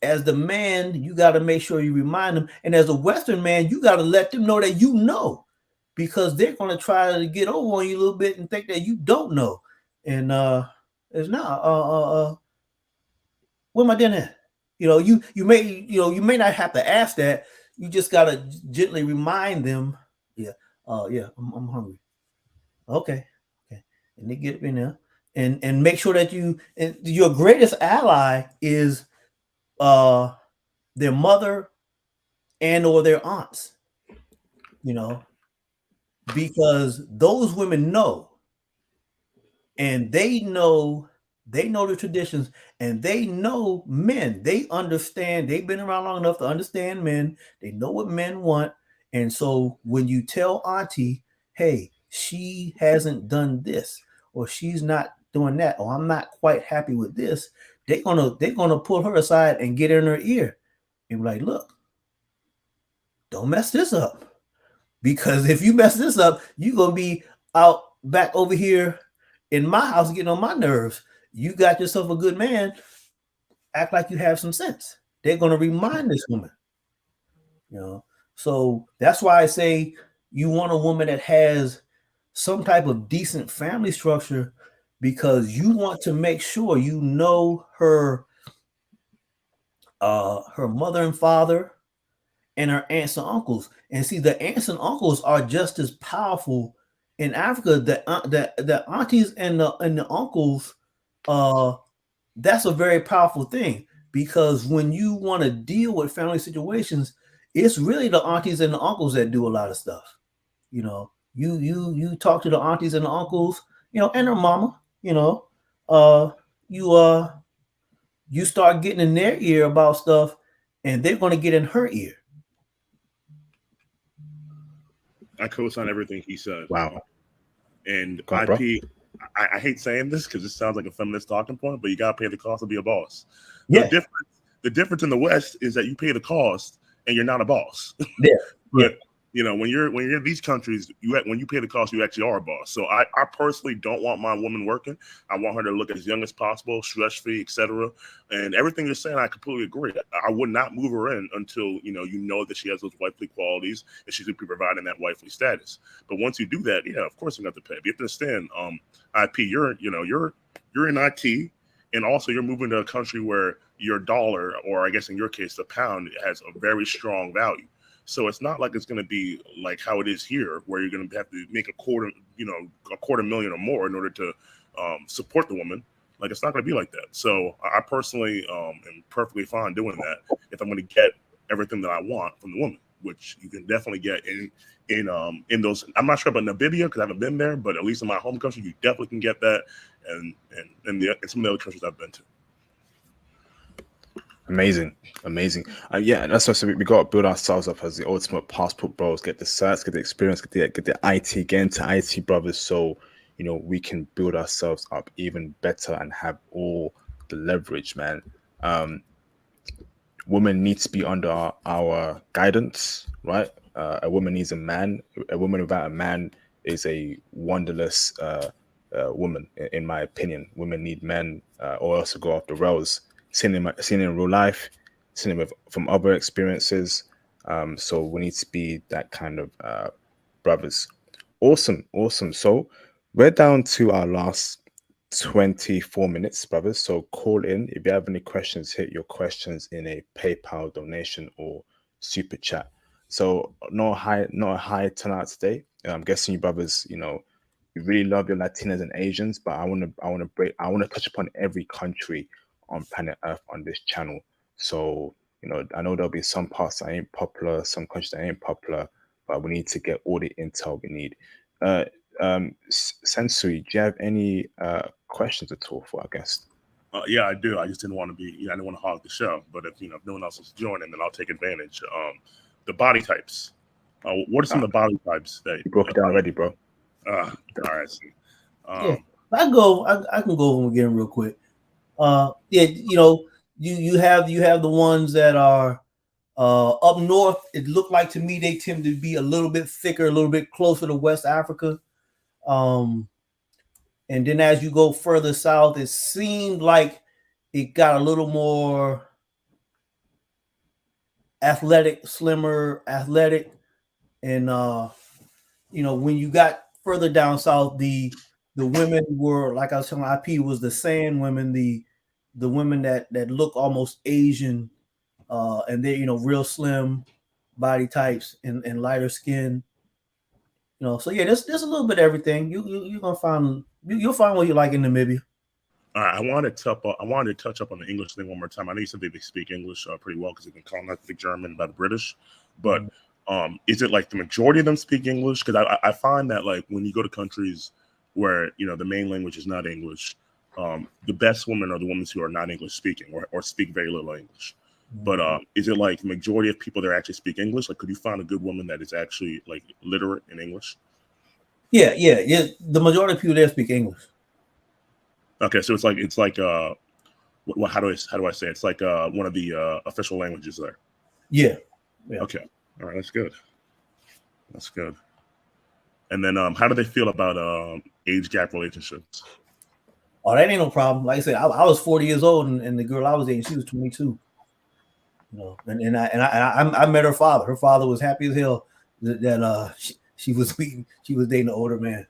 as the man, you got to make sure you remind them, and as a Western man, you got to let them know that because they're going to try to get over on you a little bit and think that you don't know. And it's not. What am I doing here? You may not have to ask that. You just gotta gently remind them. Yeah. Yeah. I'm hungry. Okay. And they get in there and make sure that your greatest ally is their mother and or their aunts. Because those women know, and they know the traditions, and they know men. They understand. They've been around long enough to understand men. They know what men want. And so when you tell auntie, hey, she hasn't done this, or she's not doing that, or I'm not quite happy with this, they're gonna pull her aside and get in her ear and be like, look, don't mess this up. Because if you mess this up, you're gonna be out back over here in my house getting on my nerves. You got yourself a good man. Act like you have some sense. They're gonna remind this woman. So that's why I say you want a woman that has some type of decent family structure, because you want to make sure her mother and father and her aunts and uncles. And see, the aunts and uncles are just as powerful in Africa. The aunties and the uncles, that's a very powerful thing, because when you want to deal with family situations, it's really the aunties and the uncles that do a lot of stuff. You talk to the aunties and the uncles, and their mama, you start getting in their ear about stuff, and they're going to get in her ear. I co-sign everything he said. Wow. And Go on, IP I hate saying this because it sounds like a feminist talking point, but you gotta pay the cost to be a boss. Yeah. The difference in the West is that you pay the cost and you're not a boss. Yeah. But when you're in these countries, when you pay the cost, you actually are a boss. So I personally don't want my woman working. I want her to look as young as possible, stress free, etc. And everything you're saying, I completely agree. I would not move her in until you know that she has those wifely qualities and she's going to be providing that wifely status. But once you do that, yeah, of course you have to pay. But you have to understand, IP, you're in IT, and also you're moving to a country where your dollar, or I guess in your case, the pound, has a very strong value. So it's not like it's going to be like how it is here, where you're going to have to make a quarter million or more in order to support the woman. Like, it's not going to be like that. So I personally am perfectly fine doing that if I'm going to get everything that I want from the woman, which you can definitely get in those. I'm not sure about Namibia because I haven't been there, but at least in my home country, you definitely can get that, and in some of the other countries I've been to. Amazing. Yeah, that's what we got to build ourselves up as the ultimate passport bros. Get the certs, get the experience, get the IT, get into IT brothers, so we can build ourselves up even better and have all the leverage, man. Women need to be under our guidance, right? A woman needs a man. A woman without a man is a wonderless woman, in my opinion. Women need men, or else to go off the rails. Seen in real life, seen it from other experiences. So we need to be that kind of brothers. Awesome. So we're down to our last 24 minutes, brothers. So call in if you have any questions. Hit your questions in a PayPal donation or super chat. So not a high turnout today. I'm guessing you brothers, you really love your Latinas and Asians, but I want to touch upon every country on planet Earth on this channel. So I know there'll be some parts that ain't popular, some countries that ain't popular, but we need to get all the intel we need. Sensui, do you have any questions at all for our guest? Yeah, I do. I just didn't want to I didn't want to hog the show. But if no one else is joining, then I'll take advantage. The body types. What are some of the body types that you broke it down already, bro? All right. Yeah, I can go over them again real quick. Yeah, you have the ones that are up north. It looked like to me they tend to be a little bit thicker, a little bit closer to West Africa. And then as you go further south, it seemed like it got a little more athletic, slimmer, athletic. And when you got further down south, the women were, like I was telling IP, was the sand women, the women that look almost Asian, and they're real slim body types and lighter skin. So yeah, there's a little bit of everything. You're gonna find you'll find what you like in Namibia. All right, I wanted to touch up on the English thing one more time. I know you said they speak English pretty well because they can call not speak German, but British. But is it like the majority of them speak English? Because I find that like when you go to countries where the main language is not English, the best women are the women who are not English speaking or speak very little English. But is it like the majority of people that actually speak English? Like, could you find a good woman that is actually like literate in English? Yeah. The majority of people there speak English. Okay, so it's like how do I say it? It's like one of the official languages there. Yeah. Okay. All right. That's good. And then how do they feel about age gap relationships? Oh, that ain't no problem. Like I said, I was 40 years old, and the girl I was dating, she was 22. And I met her father. Her father was happy as hell that she was dating an older man.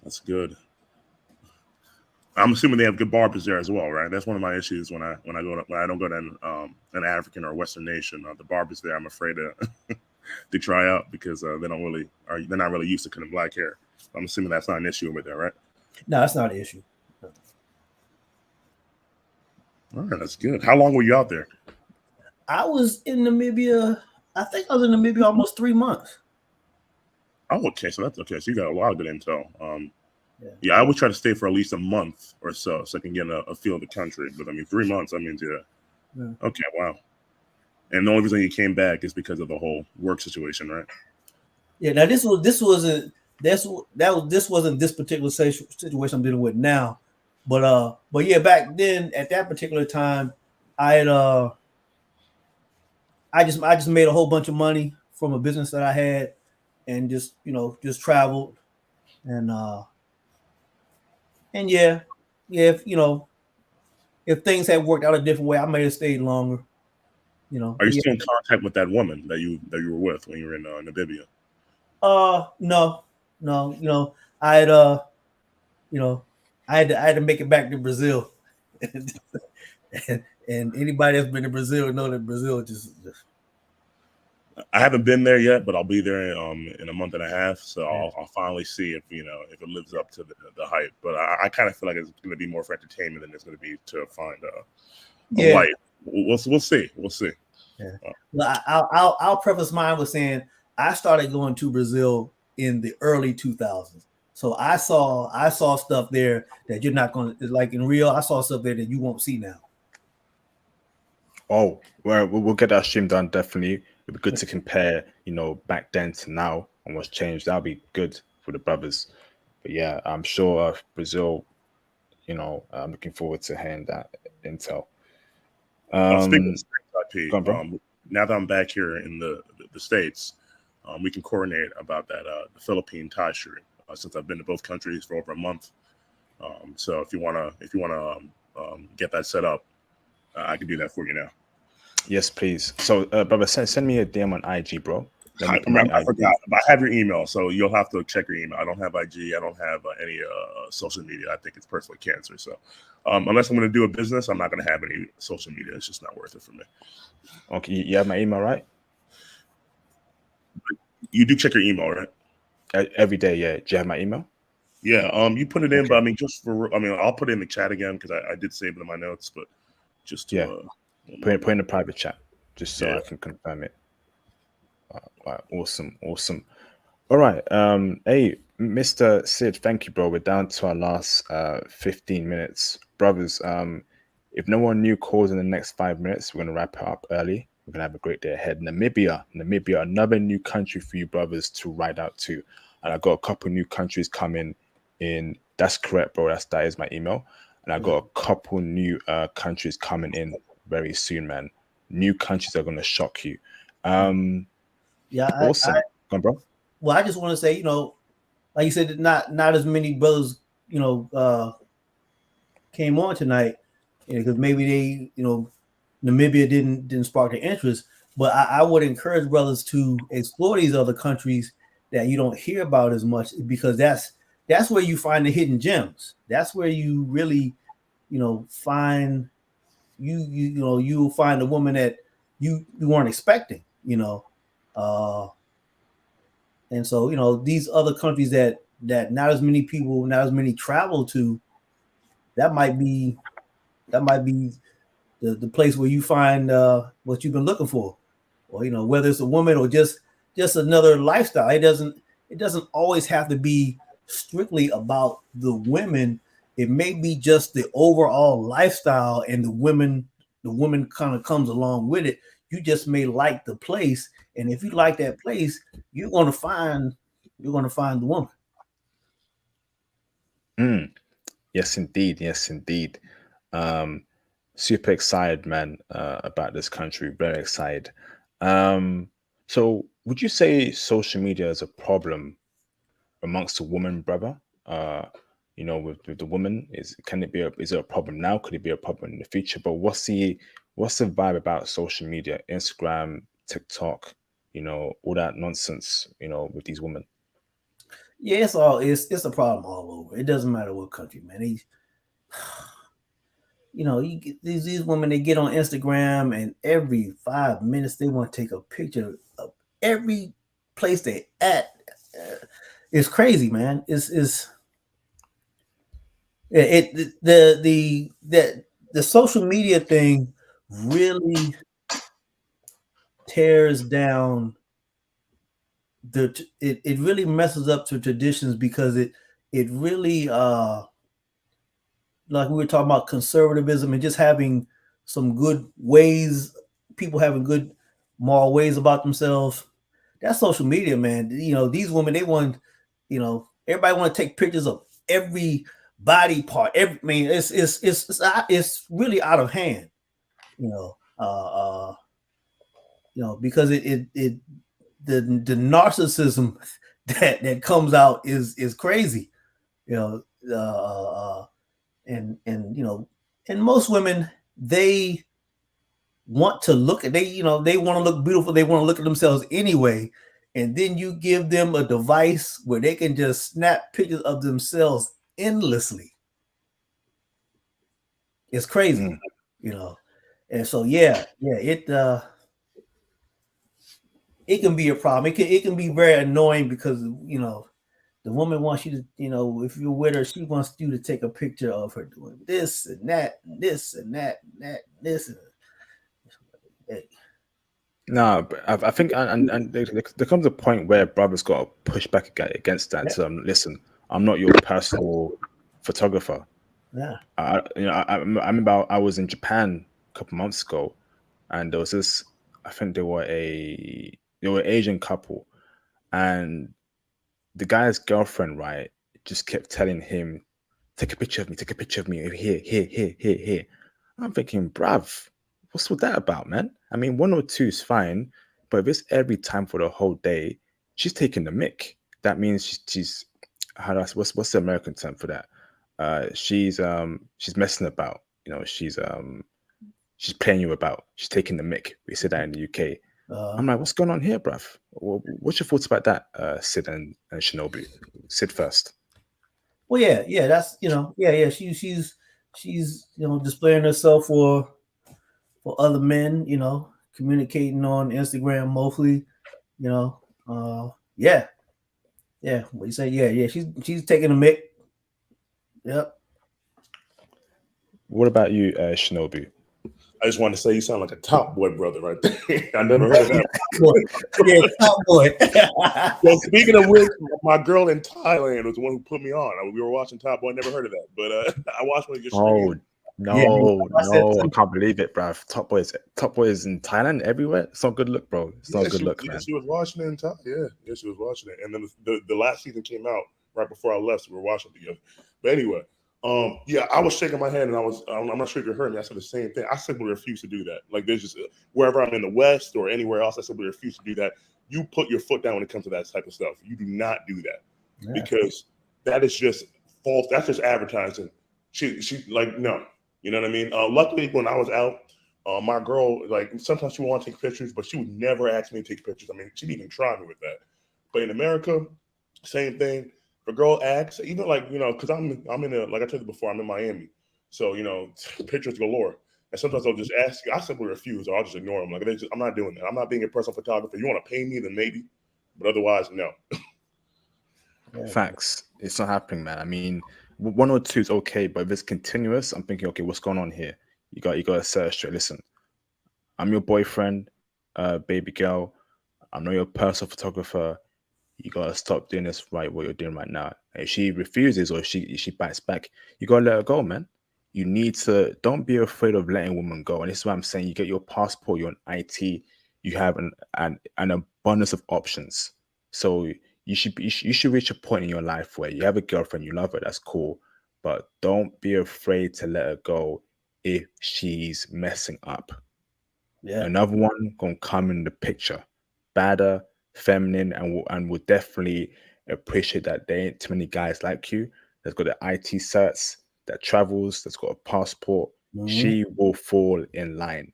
That's good. I'm assuming they have good barbers there as well, right? That's one of my issues when I don't go to an African or Western nation. The barbers there, I'm afraid to try out because they're not really used to cutting black hair. I'm assuming that's not an issue over there, right? No, that's not an issue. All right, that's good. How long were you out there? I was in Namibia. I think I was in Namibia almost 3 months. Oh, okay. So that's okay. So you got a lot of good intel. Yeah, I would try to stay for at least a month or so I can get a feel of the country. But I mean, 3 months, that means, yeah. Okay, wow. And the only reason you came back is because of the whole work situation, right? Yeah, now this was this wasn't this particular situation I'm dealing with now, but yeah, back then at that particular time, I had I just made a whole bunch of money from a business that I had, and just traveled and and yeah, if things had worked out a different way, I may have stayed longer, Are you but yeah. still in contact with that woman that you were with when you were in Namibia? No, no, I had you know, I had to make it back to Brazil, and, and anybody that's been to Brazil know that Brazil just I haven't been there yet, but I'll be there in a month and a half. So yeah. I'll finally see if if it lives up to the hype. But I kind of feel like it's going to be more for entertainment than it's going to be to find a Yeah. life. We'll see. We'll see. Yeah. Well, I'll preface mine with saying I started going to Brazil in the early 2000s. So I saw stuff there that you're not going to, like in Rio. I saw stuff there that you won't see now. Oh, well, we'll get that stream done. Definitely, it'd be good to compare, back then to now and what's changed. That'll be good for the brothers. But yeah, I'm sure Brazil. I'm looking forward to hearing that intel. Speaking of Um, IP, go on, bro. now that I'm back here in the States, we can coordinate about that the Philippine tie shirt since I've been to both countries for over a month. So if you wanna get that set up, I can do that for you now. Yes, please. So, brother, send me a DM on IG, bro. Let me put my I IG. forgot. I have your email, so you'll have to check your email. I don't have IG. I don't have any social media. I think it's personally cancer. So unless I'm going to do a business, I'm not going to have any social media. It's just not worth it for me. Okay, you have my email, right? You do check your email, right? Every day, yeah. Do you have my email? Yeah. You put it in, Okay. but I mean, I'll put it in the chat again because I did save it in my notes, but just to put in the private chat just so Yeah. I can confirm it. Awesome. All right. Hey, Mr. Sid, thank you, bro. We're down to our last 15 minutes. Brothers, if no one new calls in the next 5 minutes, we're gonna wrap it up early. We're gonna have a great day ahead. Namibia, another new country for you brothers to ride out to. And I got a couple new countries coming in. That's correct, bro. That is my email. And I got a couple new countries coming in very soon, man. New countries are gonna shock you. Yeah, Awesome. Go on, bro. Well, I just want to say, like you said, not as many brothers, came on tonight, because maybe they, Namibia didn't spark their interest. But I would encourage brothers to explore these other countries that you don't hear about as much, because that's where you find the hidden gems. That's where you really, find you'll find a woman that you weren't expecting, and so these other countries that not as many people, not as many travel to, that might be the place where you find what you've been looking for, or whether it's a woman or just another lifestyle. It doesn't always have to be strictly about the women. It may be just the overall lifestyle, and the woman kind of comes along with it. You just may like the place, and if you like that place, you're going to find the woman. Yes, indeed. Super excited, man, about this country. Very excited. So would you say social media is a problem amongst the woman, brother? With the woman, is it a problem now? Could it be a problem in the future? But what's the vibe about social media, Instagram, TikTok, all that nonsense, with these women? Yeah, it's a problem all over. It doesn't matter what country, man. You get these women, they get on Instagram, and every 5 minutes they want to take a picture of every place they at. It's crazy, man. The social media thing really tears down it really messes up the traditions, because it really like we were talking about conservatism and just having some good ways, people having good moral ways about themselves. That's social media, man. These women, they want, everybody want to take pictures of every body part. It's really out of hand. Because the narcissism that comes out is crazy. And most women, they want to look at they want to look beautiful. They want to look at themselves anyway. And then you give them a device where they can just snap pictures of themselves endlessly. It's crazy, And so it can be a problem. It can be very annoying because the woman wants you to, if you're with her, she wants you to take a picture of her doing this and that, and this and that, and that, and this. No, but I think, and there comes a point where brothers got to push back against that. So listen, I'm not your personal photographer. Yeah. I remember I was in Japan a couple months ago, and there was this. I think they were an Asian couple, and the guy's girlfriend, right, just kept telling him, "Take a picture of me. Take a picture of me. Here." I'm thinking, bruv, what's with that about, man? I mean, 1 or 2 is fine, but if it's every time for the whole day, she's taking the mick. That means she's what's the American term for that? She's messing about. She's playing you about. She's taking the mick. We say that in the UK. I'm like, what's going on here, bruv? What's your thoughts about that, Sid and Shinobi? Sid first. Well, yeah, that's she's displaying herself for other men, communicating on Instagram mostly, what you say? Yeah, she's taking a mic. Yep. What about you, Shinobi? I just want to say you sound like a Top Boy brother right there. I never heard of that. Top Boy. Well, speaking of which, my girl in Thailand was the one who put me on. We were watching Top Boy. I never heard of that, but I watched one of your streams. No, I can't believe it, bruv. Top Boy is in Thailand everywhere. It's not a good look, bro. It's not a good look, man. She was watching it in Thailand. Yeah, she was watching it. And then the last season came out right before I left, so we were watching it together. But anyway, I was shaking my head, and I'm not sure if you heard me. I said the same thing. I simply refuse to do that. Like, there's just wherever I'm in the West or anywhere else, I simply refuse to do that. You put your foot down when it comes to that type of stuff. You do not do that because that is just false. That's just advertising. She like, no. You know what I mean? Luckily, when I was out, my girl, like, sometimes she would want to take pictures, but she would never ask me to take pictures. I mean, she'd even try me with that. But in America, same thing. If a girl asks, even like, because I'm in like I told you before, I'm in Miami. So, pictures galore. And sometimes they'll just ask you. I simply refuse, or I'll just ignore them. Like, I'm not doing that. I'm not being a personal photographer. You want to pay me, then maybe. But otherwise, no. Facts. It's not happening, man. I mean, 1 or 2 is okay, but if it's continuous, I'm thinking, okay, what's going on here? You got to set it straight. Listen, I'm your boyfriend, baby girl. I'm not your personal photographer. You got to stop doing this what you're doing right now. If she refuses or she bites back, you got to let her go, man. You need to, don't be afraid of letting women go. And this is what I'm saying. You get your passport, you're an IT, you have an abundance of options. So you should reach a point in your life where you have a girlfriend, you love her, that's cool. But don't be afraid to let her go if she's messing up. Yeah. Another one gonna come in the picture. Badder, feminine, and will definitely appreciate that there ain't too many guys like you that's got the IT certs, that travels, that's got a passport. Mm-hmm. She will fall in line.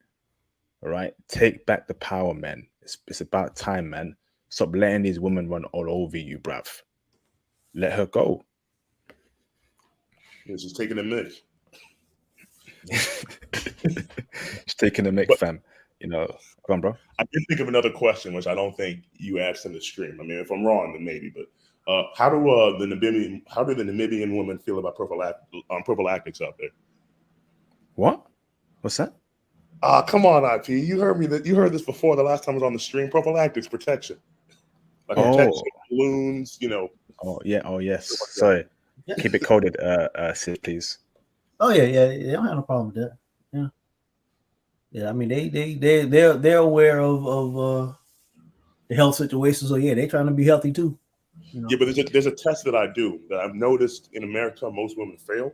All right? Take back the power, man. It's about time, man. Stop letting these women run all over you, bruv. Let her go. Yeah, she's taking a mic. She's taking a mic, fam. Go on, bro. I did think of another question, which I don't think you asked in the stream. I mean, if I'm wrong, then maybe. But how do the Namibian women feel about prophylactics out there? What? What's that? Come on, IP. You heard me. You heard this before. The last time I was on the stream. Prophylactics, protection, like protection, balloons. Oh yeah. Oh yes. Sorry. Keep it coded, Sid, please. Oh yeah. They don't have no problem with that. Yeah. Yeah. I mean, they're aware of the health situation. So yeah, they're trying to be healthy too. You know? Yeah, but there's a test that I do that I've noticed in America most women fail.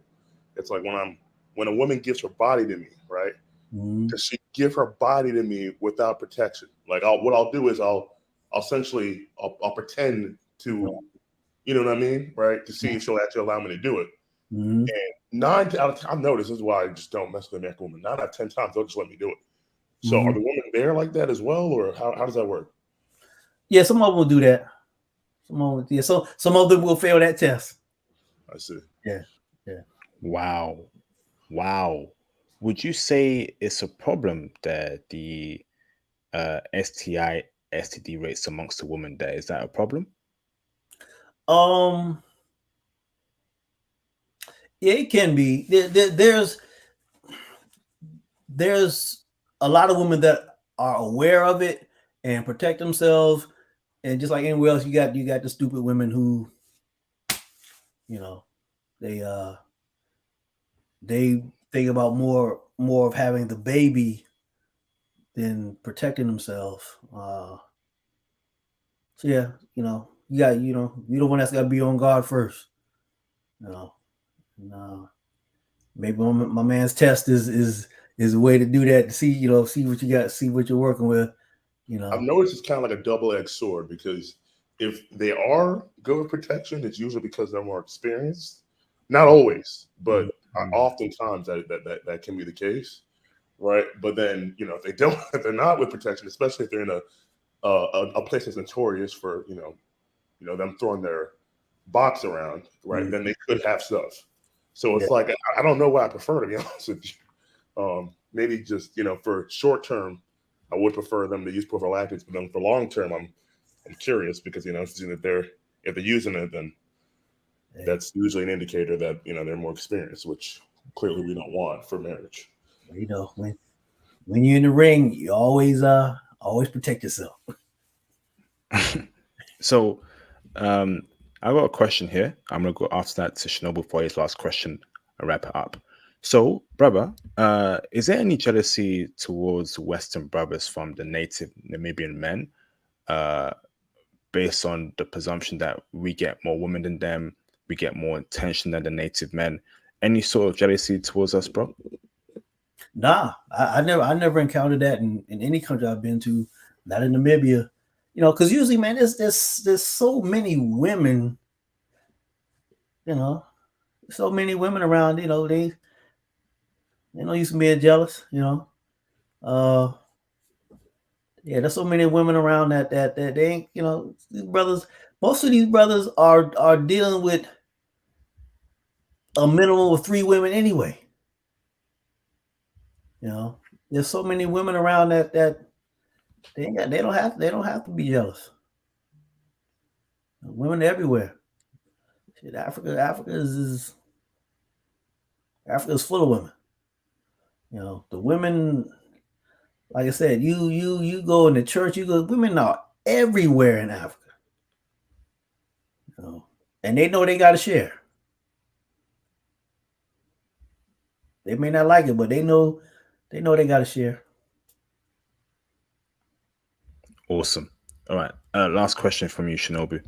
It's like when a woman gives her body to me, right? Mhm. Does she give her body to me without protection? Like what I'll do is I'll essentially I'll pretend to, you know what I mean, right? To see if she'll actually allow me to do it. Mhm. And 9 out of 10, I've noticed, this is why I just don't mess with American women. 9 out of 10 times they'll just let me do it. So are Mhm. the women there like that as well, or how does that work? Yeah, some of them will do that. So some of them will fail that test. I see. Yeah, yeah. Wow. Wow. Would you say it's a problem that the STI, STD rates amongst the women there? Is that a problem? Um, yeah, it can be. There's a lot of women that are aware of it and protect themselves, and just like anywhere else, you got the stupid women who, you know, they think about more of having the baby than protecting themselves. So yeah, you're the one that's got to be on guard first. You know, and, maybe my man's test is a way to do that, to see what you got, see what you're working with. I've noticed it's kind of like a double-edged sword, because if they are good with protection, it's usually because they're more experienced. Not always, but oftentimes that can be the case, right? But then if they don't, if they're not with protection, especially if they're in a place that's notorious for them throwing their box around, right? Then they could have stuff. So it's like I don't know what I prefer, to be honest with you. Maybe just for short term, I would prefer them to use prophylactics, but then for long term, I'm curious, because if they're using it, then that's usually an indicator that they're more experienced, which clearly we don't want for marriage. When you're in the ring, you always protect yourself. So, I got a question here. I'm gonna go after that to Shinobu for his last question and wrap it up. So, brother, is there any jealousy towards Western brothers from the native Namibian men, uh, based on the presumption that we get more women than them, we get more attention than the native men? Any sort of jealousy towards us, bro? Nah, I never encountered that in any country I've been to, not in Namibia. Because usually, man, there's so many women, so many women around. They don't used to be jealous. Uh, yeah, there's so many women around that they ain't. These brothers. Most of these brothers are dealing with a minimum of 3 women anyway. There's so many women around that they don't have to be jealous. Women everywhere. Shit, Africa is full of women. The women, like I said, you go in the church, women are everywhere in Africa. And they know they got to share. They may not like it, but they know they got to share. Awesome. All right. Last question from you, Shinobu.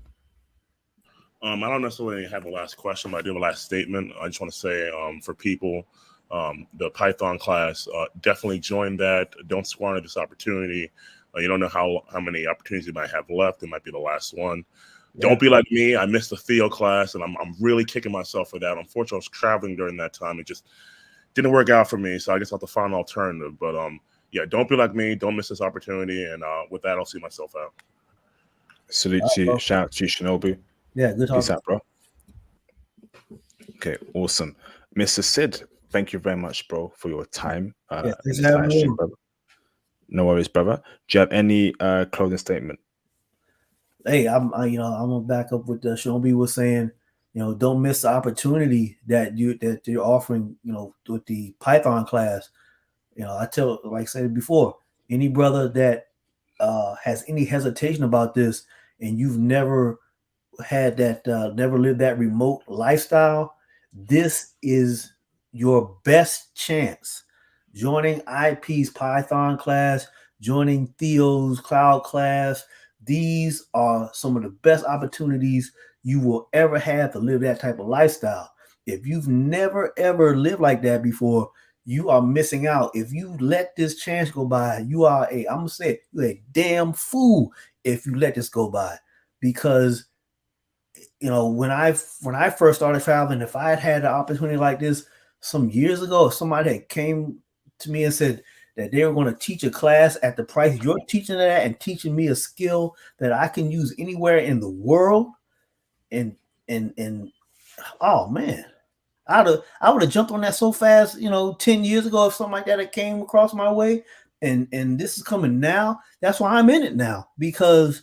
I don't necessarily have a last question, but I do have a last statement. I just want to say, for people, the Python class, definitely join that. Don't squander this opportunity. You don't know how many opportunities you might have left. It might be the last one. Yeah. Don't be like me. I missed the Theo class, and I'm really kicking myself for that. Unfortunately, I was traveling during that time. It just didn't work out for me, so I guess I'll have to find an alternative. But yeah, don't be like me. Don't miss this opportunity. And with that, I'll see myself out. Salute to you. Shout out to you, Shinobu. Yeah, good talk. Peace out, bro. Okay, awesome. Mr. Sid, thank you very much, bro, for your time. In this live stream, brother. No worries, brother. Do you have any closing statement? Hey, I'm gonna back up what Shinobu was saying. Don't miss the opportunity that you're offering. With the Python class. I tell, like I said before, any brother that has any hesitation about this, and you've never had that, never lived that remote lifestyle, this is your best chance. Joining IP's Python class, joining Theo's cloud class, these are some of the best opportunities you will ever have to live that type of lifestyle. If you've never ever lived like that before, you are missing out. If you let this chance go by, you are I'm gonna say it, you're a damn fool if you let this go by. Because when I first started traveling, if I had an opportunity like this some years ago, if somebody had came to me and said that they were going to teach a class at the price you're teaching it at and teaching me a skill that I can use anywhere in the world, and oh man, I would have jumped on that so fast, 10 years ago if something like that had came across my way. And this is coming now. That's why I'm in it now, because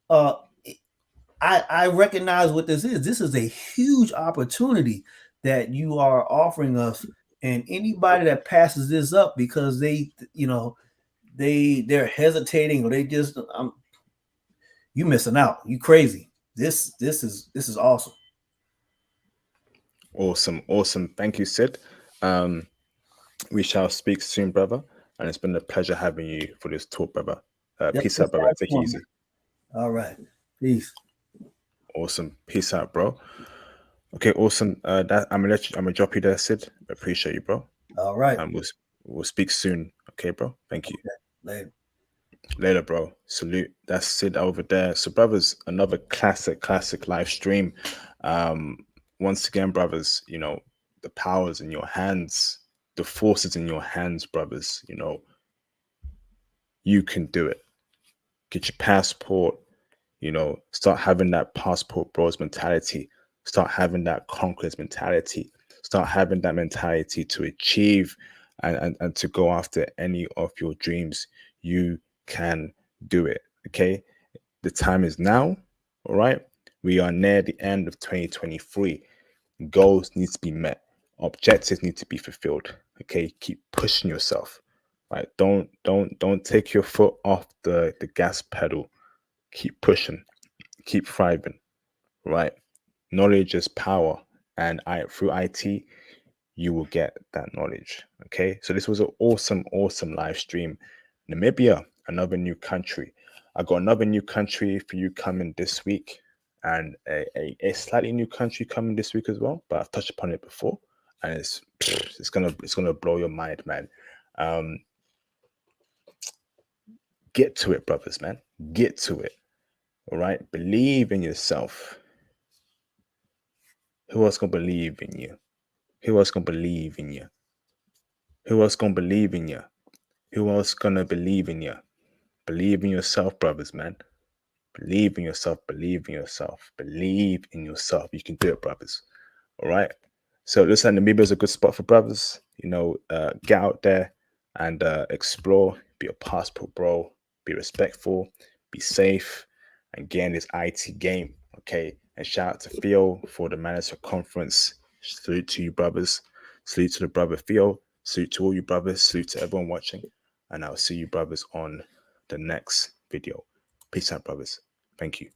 I recognize what this is. This is a huge opportunity that you are offering us, and anybody that passes this up because they're hesitating, or they just you missing out. You crazy. This is awesome. Awesome. Thank you, Sid. We shall speak soon, brother. And it's been a pleasure having you for this talk, brother. Peace out, brother. Take it easy. All right. Peace. Awesome. Peace out, bro. Okay, awesome. That I'm gonna drop you there, Sid. Appreciate you, bro. All right. And we'll speak soon. Okay, bro. Thank you. Okay. Later, bro. Salute. That's Sid over there. So, brothers, another classic live stream. Once again, brothers, the power's in your hands, the force is in your hands, brothers. You can do it. Get your passport, start having that passport bros mentality, start having that conquerors mentality, start having that mentality to achieve and to go after any of your dreams. You can do it. Okay, the time is now. All right, we are near the end of 2023. Goals need to be met, objectives need to be fulfilled. Okay, keep pushing yourself. Right, don't take your foot off the gas pedal. Keep pushing, keep thriving, right? Knowledge is power, and through IT, you will get that knowledge. Okay, so this was an awesome live stream. Namibia, another new country. I got another new country for you coming this week, and a slightly new country coming this week as well. But I've touched upon it before, and it's gonna blow your mind, man. Get to it, brothers, man. Get to it. All right, believe in yourself. Who else gonna believe in you? Who else gonna believe in you? Who else gonna believe in you? Who else gonna believe in you? Believe in yourself, brothers, man. Believe in yourself. Believe in yourself. Believe in yourself. You can do it, brothers. All right. So looks like Namibia is a good spot for brothers. Get out there and explore. Be a passport bro. Be respectful. Be safe. And get in this IT game. Okay. And shout out to Theo for the manager conference. Salute to you, brothers. Salute to the brother Theo. Salute to all you brothers. Salute to everyone watching. And I'll see you, brothers, on the next video. Peace out, brothers. Thank you.